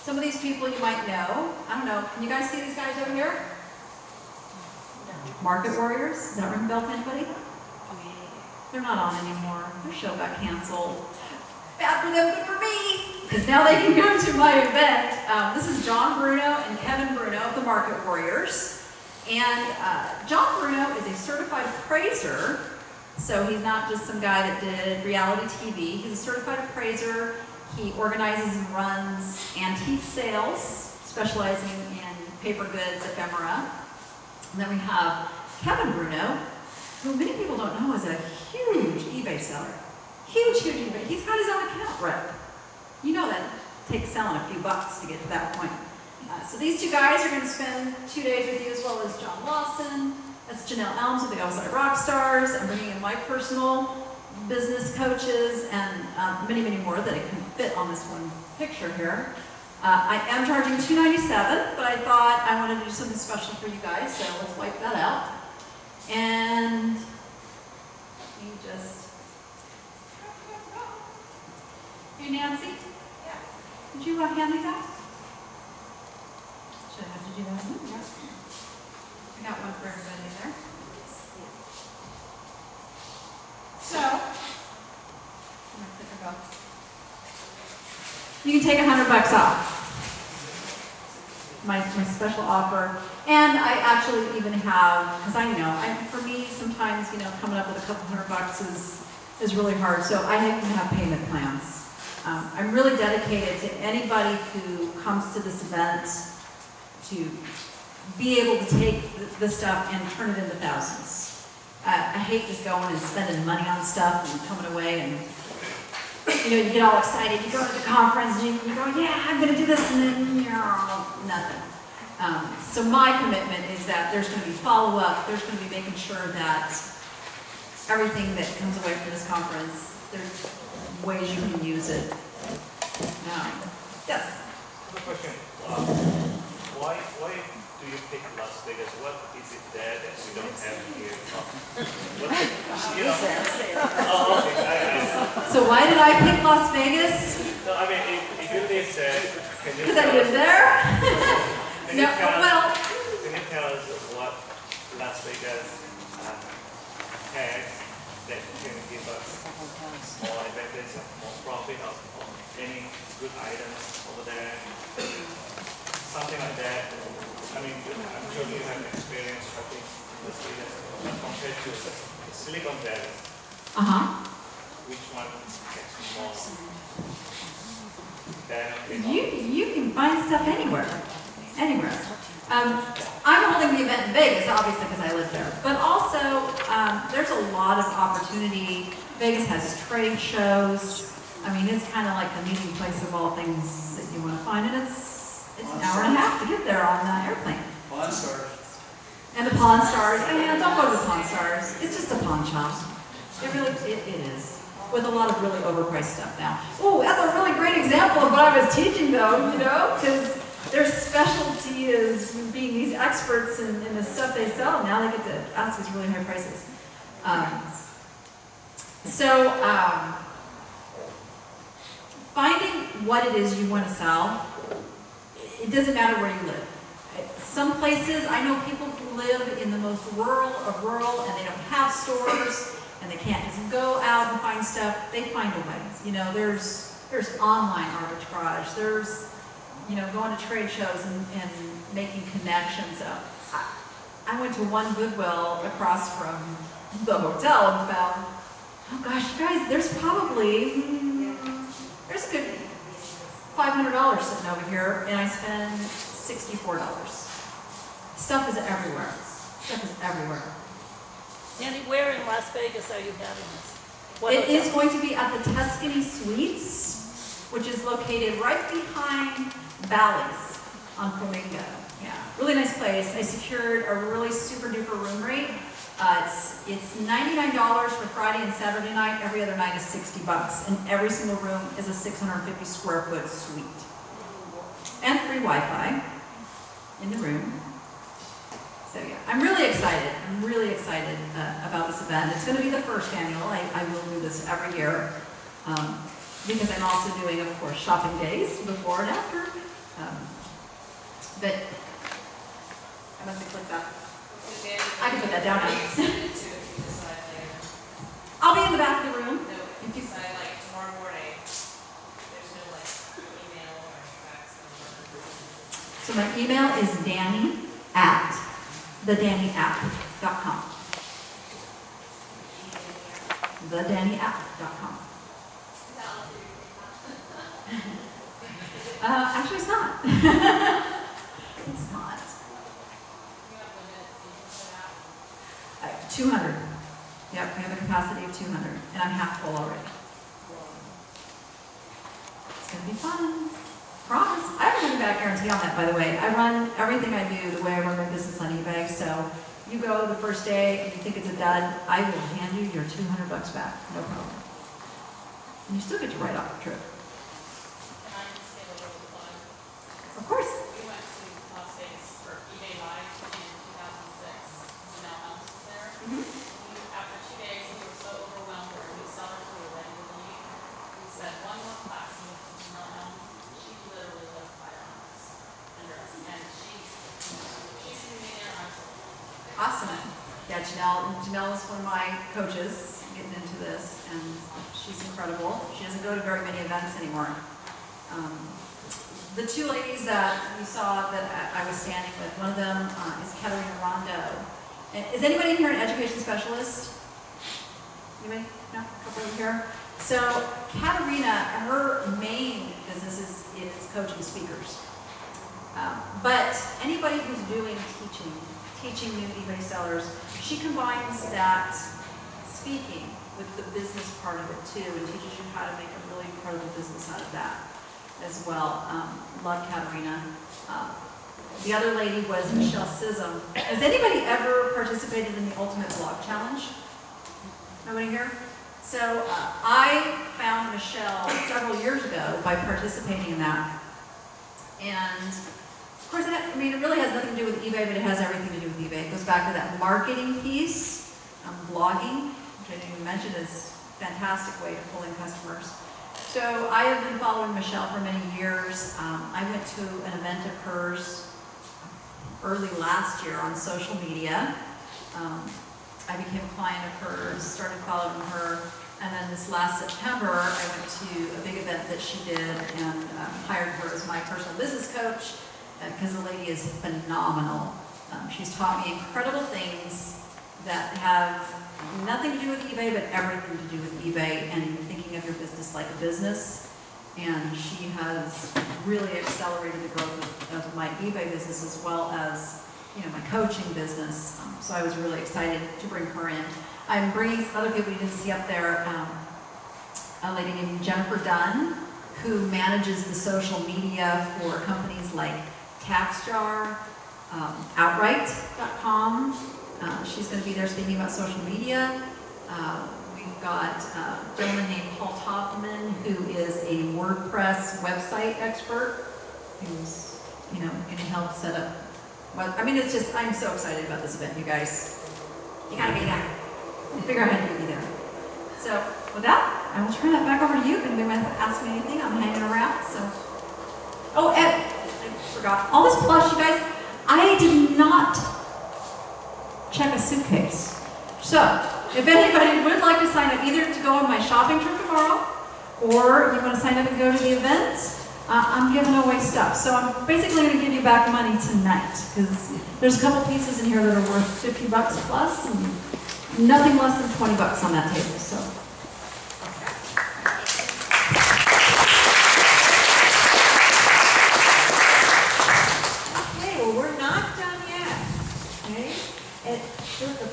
Some of these people you might know. I don't know. Can you guys see these guys over here? Market Warriors. Does that ring a bell to anybody? They're not on anymore. Their show got canceled. Bad for them, good for me. Because now they can go to my event. This is John Bruno and Kevin Bruno of the Market Warriors. And John Bruno is a certified appraiser. So he's not just some guy that did reality TV. He's a certified appraiser. He organizes and runs antique sales, specializing in paper goods, ephemera. And then we have Kevin Bruno, who many people don't know is a huge eBay seller. Huge eBay. He's got his own account rep. You know that takes selling a few bucks to get to that point. So these two guys are going to spend 2 days with you, as well as John Lawson. That's Janelle Elms of the Outside Rock Stars. I'm bringing in my personal business coaches and many, many more that I can fit on this one picture here. I am charging $297, but I thought I wanted to do something special for you guys, so let's wipe that out. And you just... Hey, Nancy? Yeah. Did you hand these out? Should I have to do that? Yeah. I got one for everybody there. So, you can take $100 off. My special offer. And I actually even have, because I know, for me, sometimes, coming up with a couple $100 is really hard. So I even have payment plans. I'm really dedicated to anybody who comes to this event to be able to take this stuff and turn it into thousands. I hate just going and spending money on stuff and coming away and, you get all excited. You go to the conference and you go, yeah, I'm going to do this, and then, nothing. So my commitment is that there's going to be follow-up. There's going to be making sure that everything that comes away from this conference, there's ways you can use it. Yes? I have a question. Why do you pick Las Vegas? What is it there that we don't have here? Okay. So why did I pick Las Vegas? No, I mean, if you live there, can you Because I tell live us, there? can you No, tell us, well, can you tell us what Las Vegas has that can give us more advantage, more profit, or any good items over there? Something like that. I mean, I'm sure you have experience shopping in Las Vegas, but compared to Silicon Valley, uh-huh. which one gets more benefit? You can find stuff anywhere, anywhere. I'm holding the event in Vegas, obviously, because I live there. But also, there's a lot of opportunity. Vegas has trade shows. I mean, it's kind of like the meeting place of all things that you want to find, and it's an hour and a half to get there on the airplane. Pawn Stars. And the Pawn Stars. I mean, don't go to the Pawn Stars. It's just a pawn shop. It is. With a lot of really overpriced stuff now. Oh, that's a really great example of what I was teaching though, you know, because their specialty is being these experts in the stuff they sell. Now they get to ask these really high prices. Finding what it is you want to sell, it doesn't matter where you live. Some places, I know people who live in the most rural of rural and they don't have stores and they can't just go out and find stuff. They find a way. You know, there's online arbitrage. There's, you know, going to trade shows and making connections. I went to one Goodwill across from the hotel and found, oh gosh, you guys, there's probably, there's a good $500 sitting over here, and I spend $64. Stuff is everywhere. Stuff is everywhere. Danny, where in Las Vegas are you having this? What It is hotel? going to be at the Tuscany Suites, which is located right behind Bally's on Flamingo. Yeah, really nice place. I secured a really super duper room rate. It's $99 for Friday and Saturday night. Every other night is $60, and every single room is a 650 square foot suite, and free Wi-Fi in the room. So yeah, I'm really excited. I'm really excited about this event. It's going to be the first annual. I will do this every year because I'm also doing, of course, shopping days before and after. But I must have clicked that. I can put that down now. I'll be in the back of the room. If you decide like tomorrow morning, there's no like email or fax number. So my email is danny@thedanniapp.com. thedanniapp.com. Actually, it's not. It's not. 200. Yep, we have a capacity of 200, and I'm half full already. It's gonna be fun. Promise. I have a money back guarantee on that, by the way. I run everything I do the way I run my business on eBay. So you go the first day and you think it's a dud, I will hand you your $200 back, no problem. And you still get to write off the trip. And I just get a little fun. Of course. We went to Las Vegas for eBay Live in 2006. Janelle Helms was there. After 2 days, we were so overwhelmed with our new sellers who were ready to leave. We said, one more class. We went to Janelle Helms. She literally lit a fire on us. And she's going to be there. I'm so Awesome. Yeah, Janelle is one of my coaches getting into this, and she's incredible. She doesn't go to very many events anymore. The two ladies that you saw that I was standing with, one of them is Katerina Rondo. And is anybody in here an education specialist? Anybody? No? A couple over here? So Katerina, her main business is coaching speakers. But anybody who's doing teaching new eBay sellers, she combines that speaking with the business part of it too, and teaches you how to make a really incredible business out of that as well. Love Katerina. The other lady was Michelle Sism. Has anybody ever participated in the Ultimate Blog Challenge? Nobody here? So I found Michelle several years ago by participating in that. And of course, it really has nothing to do with eBay, but it has everything to do with eBay. It goes back to that marketing piece, blogging, which I didn't even mention is fantastic way to pull in customers. So I have been following Michelle for many years. I went to an event of hers early last year on social media. I became a client of hers, started following her, and then this last September, I went to a big event that she did and hired her as my personal business coach because the lady is phenomenal. She's taught me incredible things that have nothing to do with eBay, but everything to do with eBay and thinking of your business like a business. And she has really accelerated the growth of my eBay business as well as, you know, my coaching business. So I was really excited to bring her in. I'm bringing other people you didn't see up there. A lady named Jennifer Dunn, who manages the social media for companies like TaxJar, Outright.com. She's going to be there speaking about social media. We've got a gentleman named Paul Toppman, who is a WordPress website expert, who's, you know, going to help set up. Well, I mean, it's just, I'm so excited about this event, you guys. You gotta be there. Figure out how to be there. So, with that, I will turn that back over to you. If anybody wants to ask me anything, I'm hanging around, so. Oh, and I forgot. All this plush, you guys, I did not check a suitcase. So, if anybody would like to sign up either to go on my shopping trip tomorrow, or you want to sign up and go to the event, I'm giving away stuff. So I'm basically going to give you back money tonight, because there's a couple pieces in here that are worth 50 bucks plus, and nothing less than 20 bucks on that table, so. Okay, well, we're not done yet, okay? And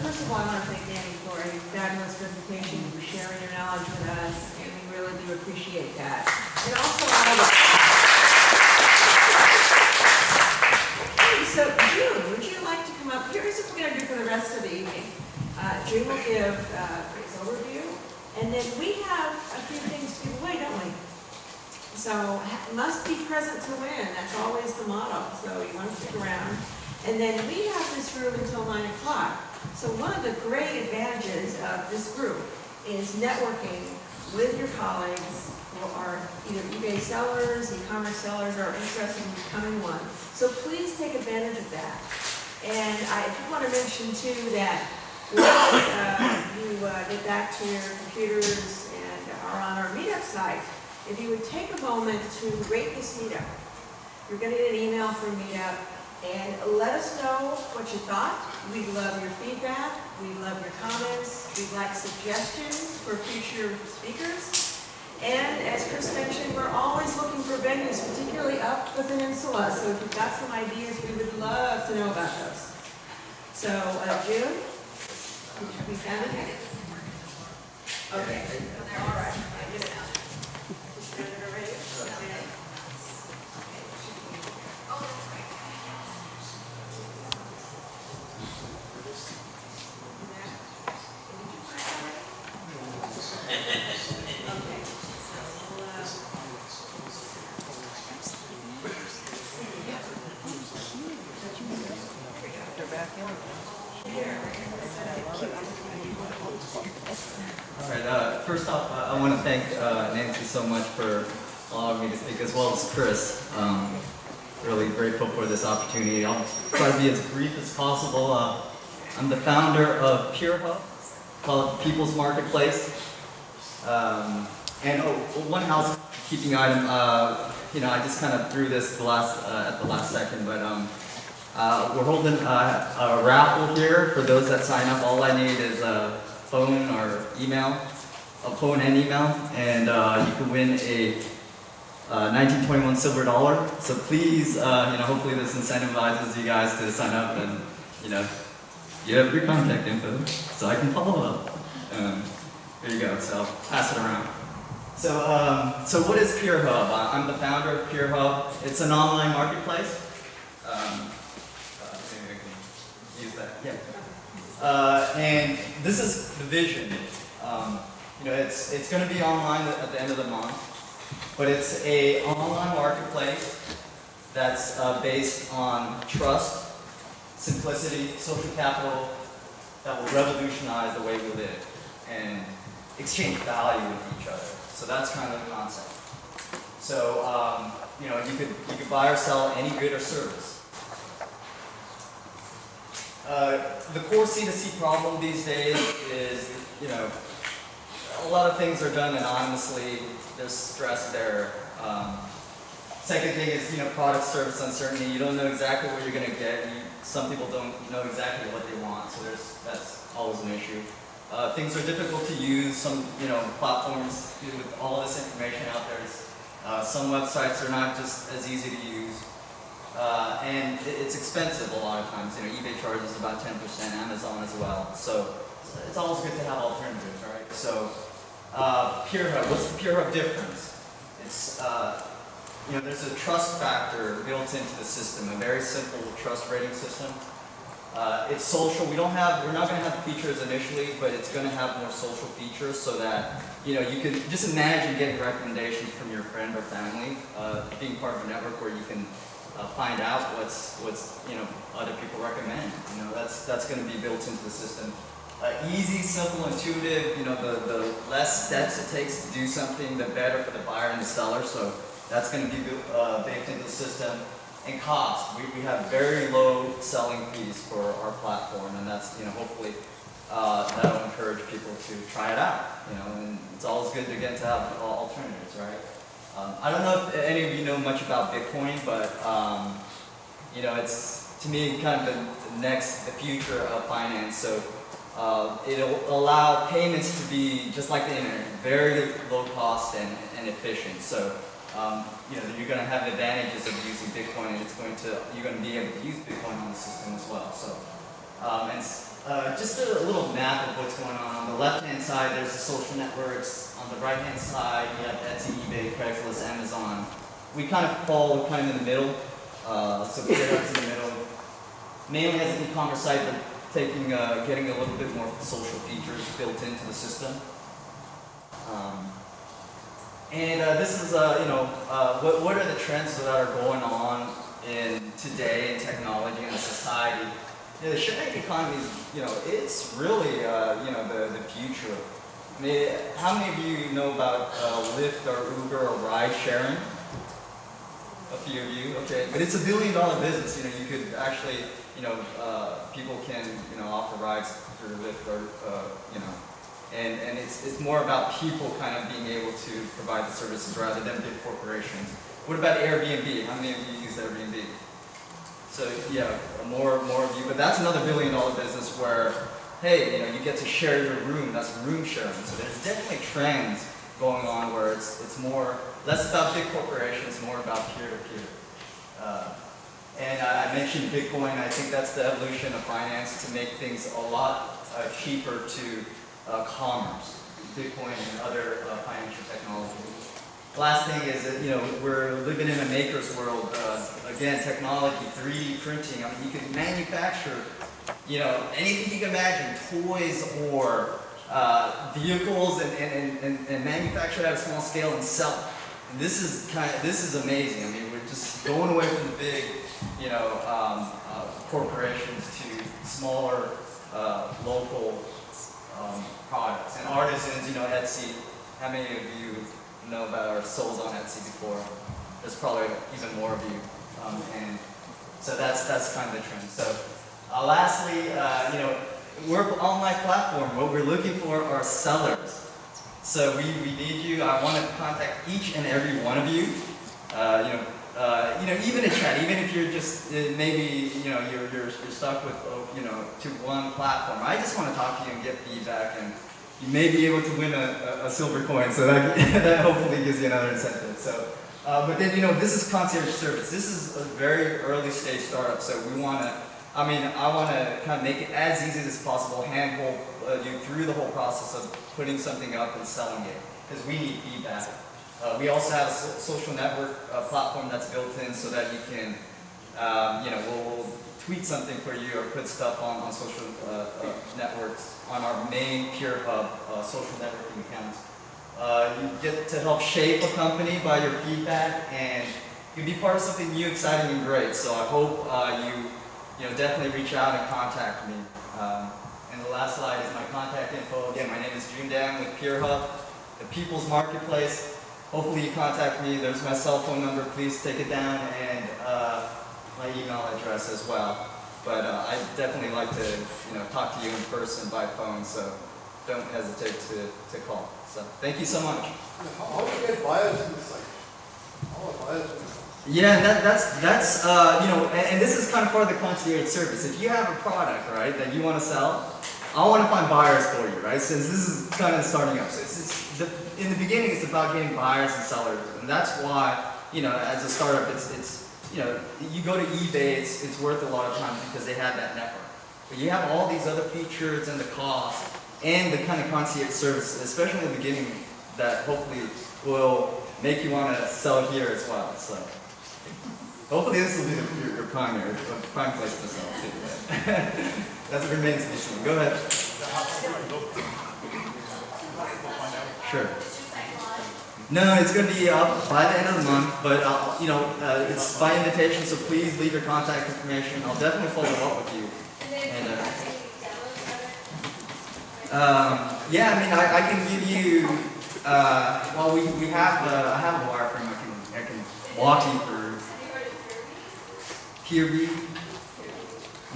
first of all, I want to thank Danny for a fabulous presentation, for sharing your knowledge with us, and we really do appreciate that. And also, so June, would you like to come up? Here's what we're going to do for the rest of the evening. June will give a quick overview, and then we have a few things to give away, don't we? So, must be present to win. That's always the motto. So you want to stick around. And then we have this room until 9 o'clock. So one of the great advantages of this group is networking with your colleagues who are either eBay sellers, e-commerce sellers, or interested in becoming one. So please take advantage of that. And I do want to mention too that once you get back to your computers and are on our MeetUp site, if you would take a moment to rate this MeetUp. You're going to get an email from MeetUp, and let us know what you thought. We love your feedback. We love your comments. We'd like suggestions for future speakers. And as Chris mentioned, we're always looking for venues, particularly up the peninsula. So if you've got some ideas, we would love to know about those. So, June, we found it here? Okay. All right. Just turn it over here. Okay. Oh, that's great. All right, first off, I want to thank Nancy so much for allowing me to speak, as well as Chris. Really grateful for this opportunity. I'll try to be as brief as possible. I'm the founder of Peerhub, called People's Marketplace. And one housekeeping item, I just kind of threw this at the last second, but we're holding a raffle here for those that sign up. All I need is a phone or email, a phone and email, and you can win a 1921 silver dollar. So please, hopefully this incentivizes you guys to sign up, and you have your contact info, so I can follow up. There you go. So I'll pass it around. So what is Peerhub? I'm the founder of Peerhub. It's an online marketplace. Maybe I can use that. Yeah. And this is the vision. It's going to be online at the end of the month, but it's an online marketplace that's based on trust, simplicity, social capital that will revolutionize the way we live. And exchange value with each other. So that's kind of the concept. So you know, you could buy or sell any good or service. The core C2C problem these days is, you know, a lot of things are done anonymously. There's stress there. Second thing is, you know, product service uncertainty. You don't know exactly what you're going to get. Some people don't know exactly what they want, so that's always an issue. Things are difficult to use. Some, you know, platforms with all this information out there. Some websites are not just as easy to use. And it's expensive a lot of times. You know, eBay charges about 10%, Amazon as well. So it's always good to have alternatives, right? So Peerhub, what's the Peerhub difference? It's, you know, there's a trust factor built into the system, a very simple trust rating system. It's social. We're not going to have the features initially, but it's going to have more social features so that, you know, you can just imagine getting recommendations from your friend or family, being part of a network where you can find out what's you know, other people recommend. You know, that's going to be built into the system. Easy, simple, intuitive. You know, the less steps it takes to do something, the better for the buyer and the seller. So that's going to be baked into the system. And cost. We have very low selling fees for our platform, and that's, you know, hopefully that'll encourage people to try it out. You know, and it's always good to get to have alternatives, right? I don't know if any of you know much about Bitcoin, but you know, it's to me kind of the future of finance. So it'll allow payments to be just like the internet, very low cost and efficient. So you know, you're going to have advantages of using Bitcoin, and you're going to be able to use Bitcoin on the system as well. So, just a little map of what's going on. On the left-hand side, there's the social networks. On the right-hand side, you have Etsy, eBay, Craigslist, Amazon. We kind of fall kind of in the middle. So Peerhub's in the middle. Mainly as an e-commerce site, but getting a little bit more social features built into the system. And this is, you know, what are the trends that are going on in today in technology and society? You know, the sharing economy is, you know, it's really, you know, the future. I mean, how many of you know about Lyft or Uber or ride sharing? A few of you, okay. But it's $1 billion business. You know, you could actually, you know, people can, you know, offer rides through Lyft or, you know. And it's more about people kind of being able to provide the services rather than big corporations. What about Airbnb? How many of you use Airbnb? So yeah, more of you, but that's another $1 billion business where, hey, you know, you get to share your room. That's room sharing. So there's definitely trends going on where it's less about big corporations, more about peer-to-peer. And I mentioned Bitcoin. I think that's the evolution of finance to make things a lot cheaper to commerce, Bitcoin and other financial technology. Last thing is that, you know, we're living in a maker's world. Again, technology, 3D printing. I mean, you can manufacture, you know, anything you can imagine, toys or vehicles, and manufacture it at a small scale and sell it. And this is amazing. I mean, we're just going away from the big, you know, corporations to smaller, local products and artisans. You know, Etsy. How many of you know about or sold on Etsy before? There's probably even more of you, and so that's kind of the trend. So, lastly, you know, we're an online platform. What we're looking for are sellers. So we need you. I want to contact each and every one of you. You know, even in chat, even if you're just maybe, you know, you're stuck with, you know, to one platform. I just want to talk to you and get feedback, and you may be able to win a silver coin. So that hopefully gives you another incentive. So, but then, you know, this is concierge service. This is a very early stage startup. So we want to, I want to kind of make it as easy as possible, handhold you through the whole process of putting something up and selling it, because we need feedback. We also have a social network platform that's built in so that you can, you know, we'll tweet something for you or put stuff on social networks on our main Peerhub social networking accounts. You get to help shape a company by your feedback, and you can be part of something new, exciting, and great. So I hope you know, definitely reach out and contact me. And the last slide is my contact info. Again, my name is Jun Dam with Peerhub, the People's Marketplace. Hopefully you contact me. There's my cell phone number. Please take it down, and my email address as well. But I definitely like to, talk to you in person by phone, so don't hesitate to call. So thank you so much. How do you get buyers in this site? How are buyers in this site? Yeah, that's and this is kind of part of the concierge service. If you have a product, right, that you want to sell, I want to find buyers for you, right? Since this is kind of starting up, so in the beginning, it's about getting buyers and sellers, and that's why, as a startup, it's you go to eBay, it's worth a lot of times because they have that network. But you have all these other features and the cost and the kind of concierge service, especially in the beginning, that hopefully will make you want to sell here as well. So hopefully this will be your prime place to sell too. That's what remains to be seen. Go ahead. Sure. No, it's going to be up by the end of the month, but it's by invitation, so please leave your contact information. I'll definitely follow up with you. And yeah, I mean, I can give you. Well, we have I have a wireframe. I can walk you through. Peerhub?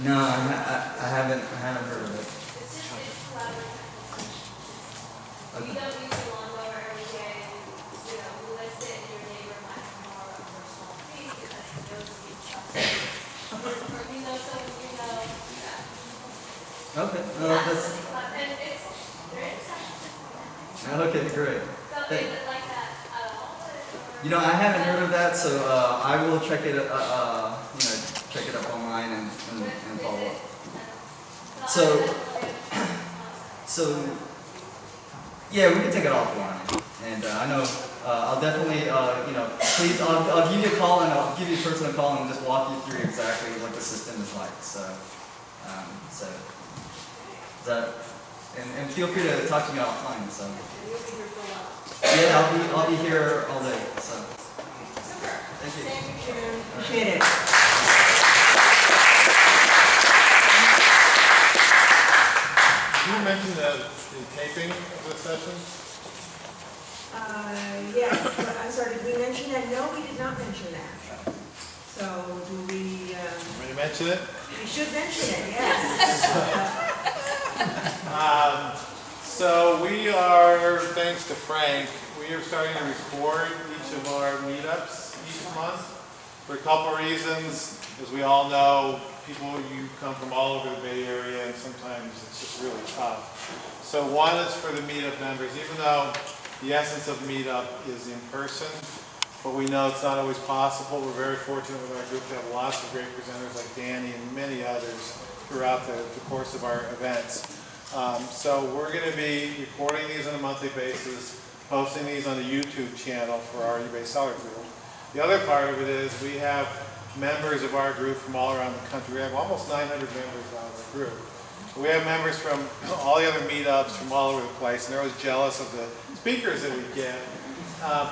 No, I haven't heard of it. Okay. You don't use a lawnmower every day, you list it in your neighbor might come over for a small fee, because he knows you stuff. Or someone yeah. Okay. Yeah, That's, and it's, they're excited. okay, great. So is it like that at all? I haven't heard of that, so I will check it. Check it up online and follow up. So yeah, we can take it offline. And I know I'll definitely please I'll give you a call, and I'll give you a personal call and just walk you through exactly what the system is like. So and feel free to talk to me offline. So yeah, I'll be here all day. So thank you. Appreciate it. Did you mention the taping of the session? Yes, but I'm sorry, did we mention that? No, we did not mention that. So do we, Did you mention it? we should mention it, yes. So we are, thanks to Frank, we are starting to record each of our meetups each month for a couple reasons. As we all know, you come from all over the Bay Area, and sometimes it's just really tough. So one is for the meetup members, even though the essence of meetup is in person, but we know it's not always possible. We're very fortunate with our group to have lots of great presenters like Danny and many others throughout the course of our events. So we're going to be recording these on a monthly basis, posting these on the YouTube channel for our eBay seller group. The other part of it is we have members of our group from all around the country. We have almost 900 members out of our group. We have members from all the other meetups from all over the place, and they're always jealous of the speakers that we get.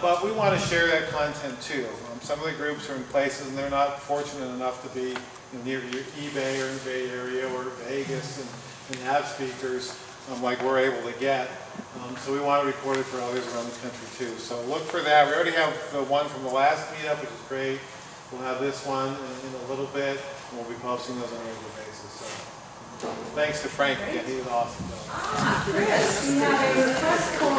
But we want to share that content too. Some of the groups are in places and they're not fortunate enough to be near eBay or in the Bay Area or Vegas and have speakers like we're able to get. So we want to record it for others around the country too. So look for that. We already have the one from the last meetup, which is great. We'll have this one in a little bit, and we'll be posting those on a regular basis. So thanks to Frank again, he was awesome. Chris, we have a request for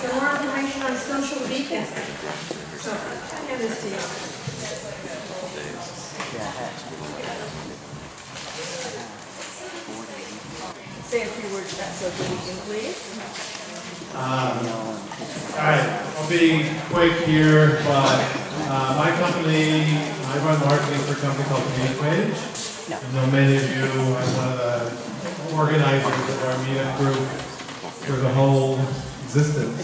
some more information on social beacon. So, I'll hand this to you. Say a few words about social beacon, please. All right, I'll be quick here, but my company, I run marketing for a company called MeetUp. I know many of you, I'm one of the organizers of our meetup group for the whole existence.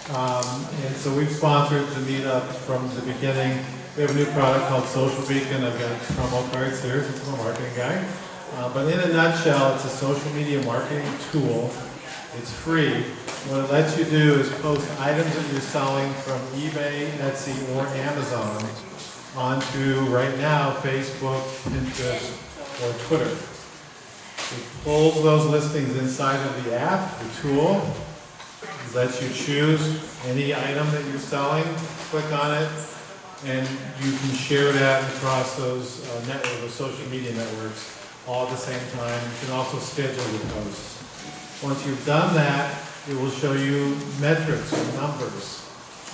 And so we've sponsored the meetup from the beginning. We have a new product called Social Beacon. I've got promo cards here since I'm a marketing guy. But in a nutshell, it's a social media marketing tool. It's free. What it lets you do is post items that you're selling from eBay, Etsy, or Amazon onto, right now, Facebook, Pinterest, or Twitter. It pulls those listings inside of the app, the tool. It lets you choose any item that you're selling, click on it, and you can share that across those those social media networks all at the same time. You can also schedule your posts. Once you've done that, it will show you metrics or numbers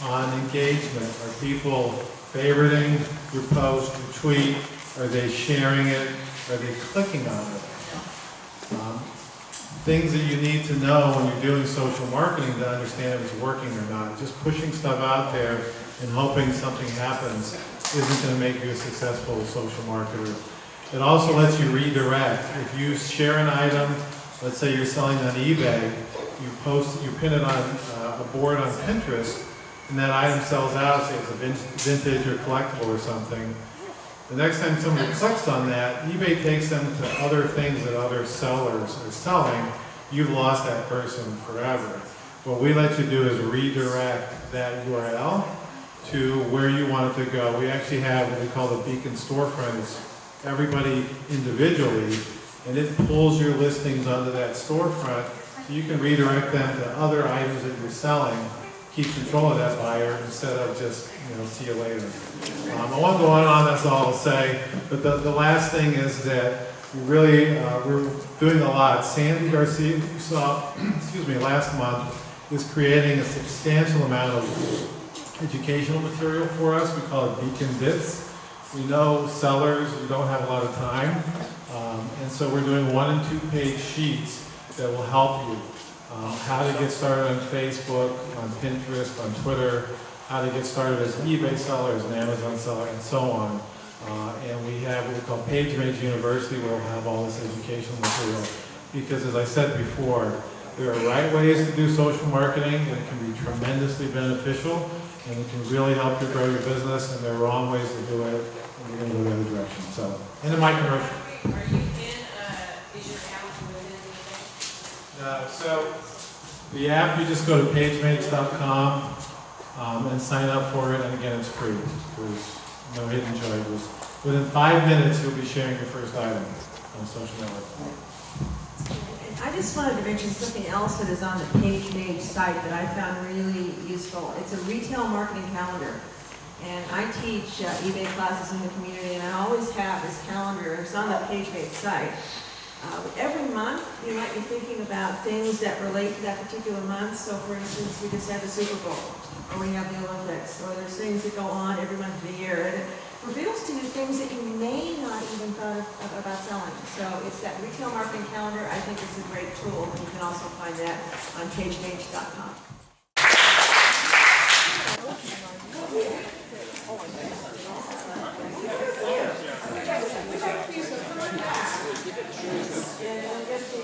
on engagement. Are people favoriting your post, your tweet? Are they sharing it? Are they clicking on it? Things that you need to know when you're doing social marketing to understand if it's working or not. Just pushing stuff out there and hoping something happens isn't going to make you a successful social marketer. It also lets you redirect. If you share an item, let's say you're selling on eBay, you pin it on a board on Pinterest, and that item sells out, say it's a vintage or collectible or something. The next time somebody clicks on that, eBay takes them to other things that other sellers are selling. You've lost that person forever. What we let you do is redirect that URL to where you want it to go. We actually have what we call the beacon storefronts, everybody individually, and it pulls your listings onto that storefront so you can redirect them to other items that you're selling. Keep control of that buyer instead of just, see you later. I won't go on and on, that's all I'll say. But the last thing is that we're doing a lot. Sandy Garcia, you saw, last month, is creating a substantial amount of educational material for us. We call it Beacon Bits. We know sellers who don't have a lot of time, and so we're doing 1- and 2-page sheets that will help you. How to get started on Facebook, on Pinterest, on Twitter, how to get started as an eBay seller, as an Amazon seller, and so on. And we have what we call PageMate University, where we'll have all this educational material. Because as I said before, there are right ways to do social marketing, and it can be tremendously beneficial, and it can really help you grow your business, and there are wrong ways to do it, and you're going to go the other direction. So, into my commercial. Are you in, is your account within the So the app, you just go to pagemates.com and sign up for it, and again, it's free. There's no hidden charges. Within 5 minutes, you'll be sharing your first item on social network. And I just wanted to mention something else that is on the PageMate site that I found really useful. It's a retail marketing calendar. And I teach eBay classes in the community, and I always have this calendar. It's on the PageMate site. Every month, you might be thinking about things that relate to that particular month. So, for instance, we just had the Super Bowl, or we have the Olympics, or there's things that go on every month of the year. And it reveals to you things that you may not even thought about selling. So it's that retail marketing calendar. I think it's a great tool, and you can also find that on pagemage.com. And I guess the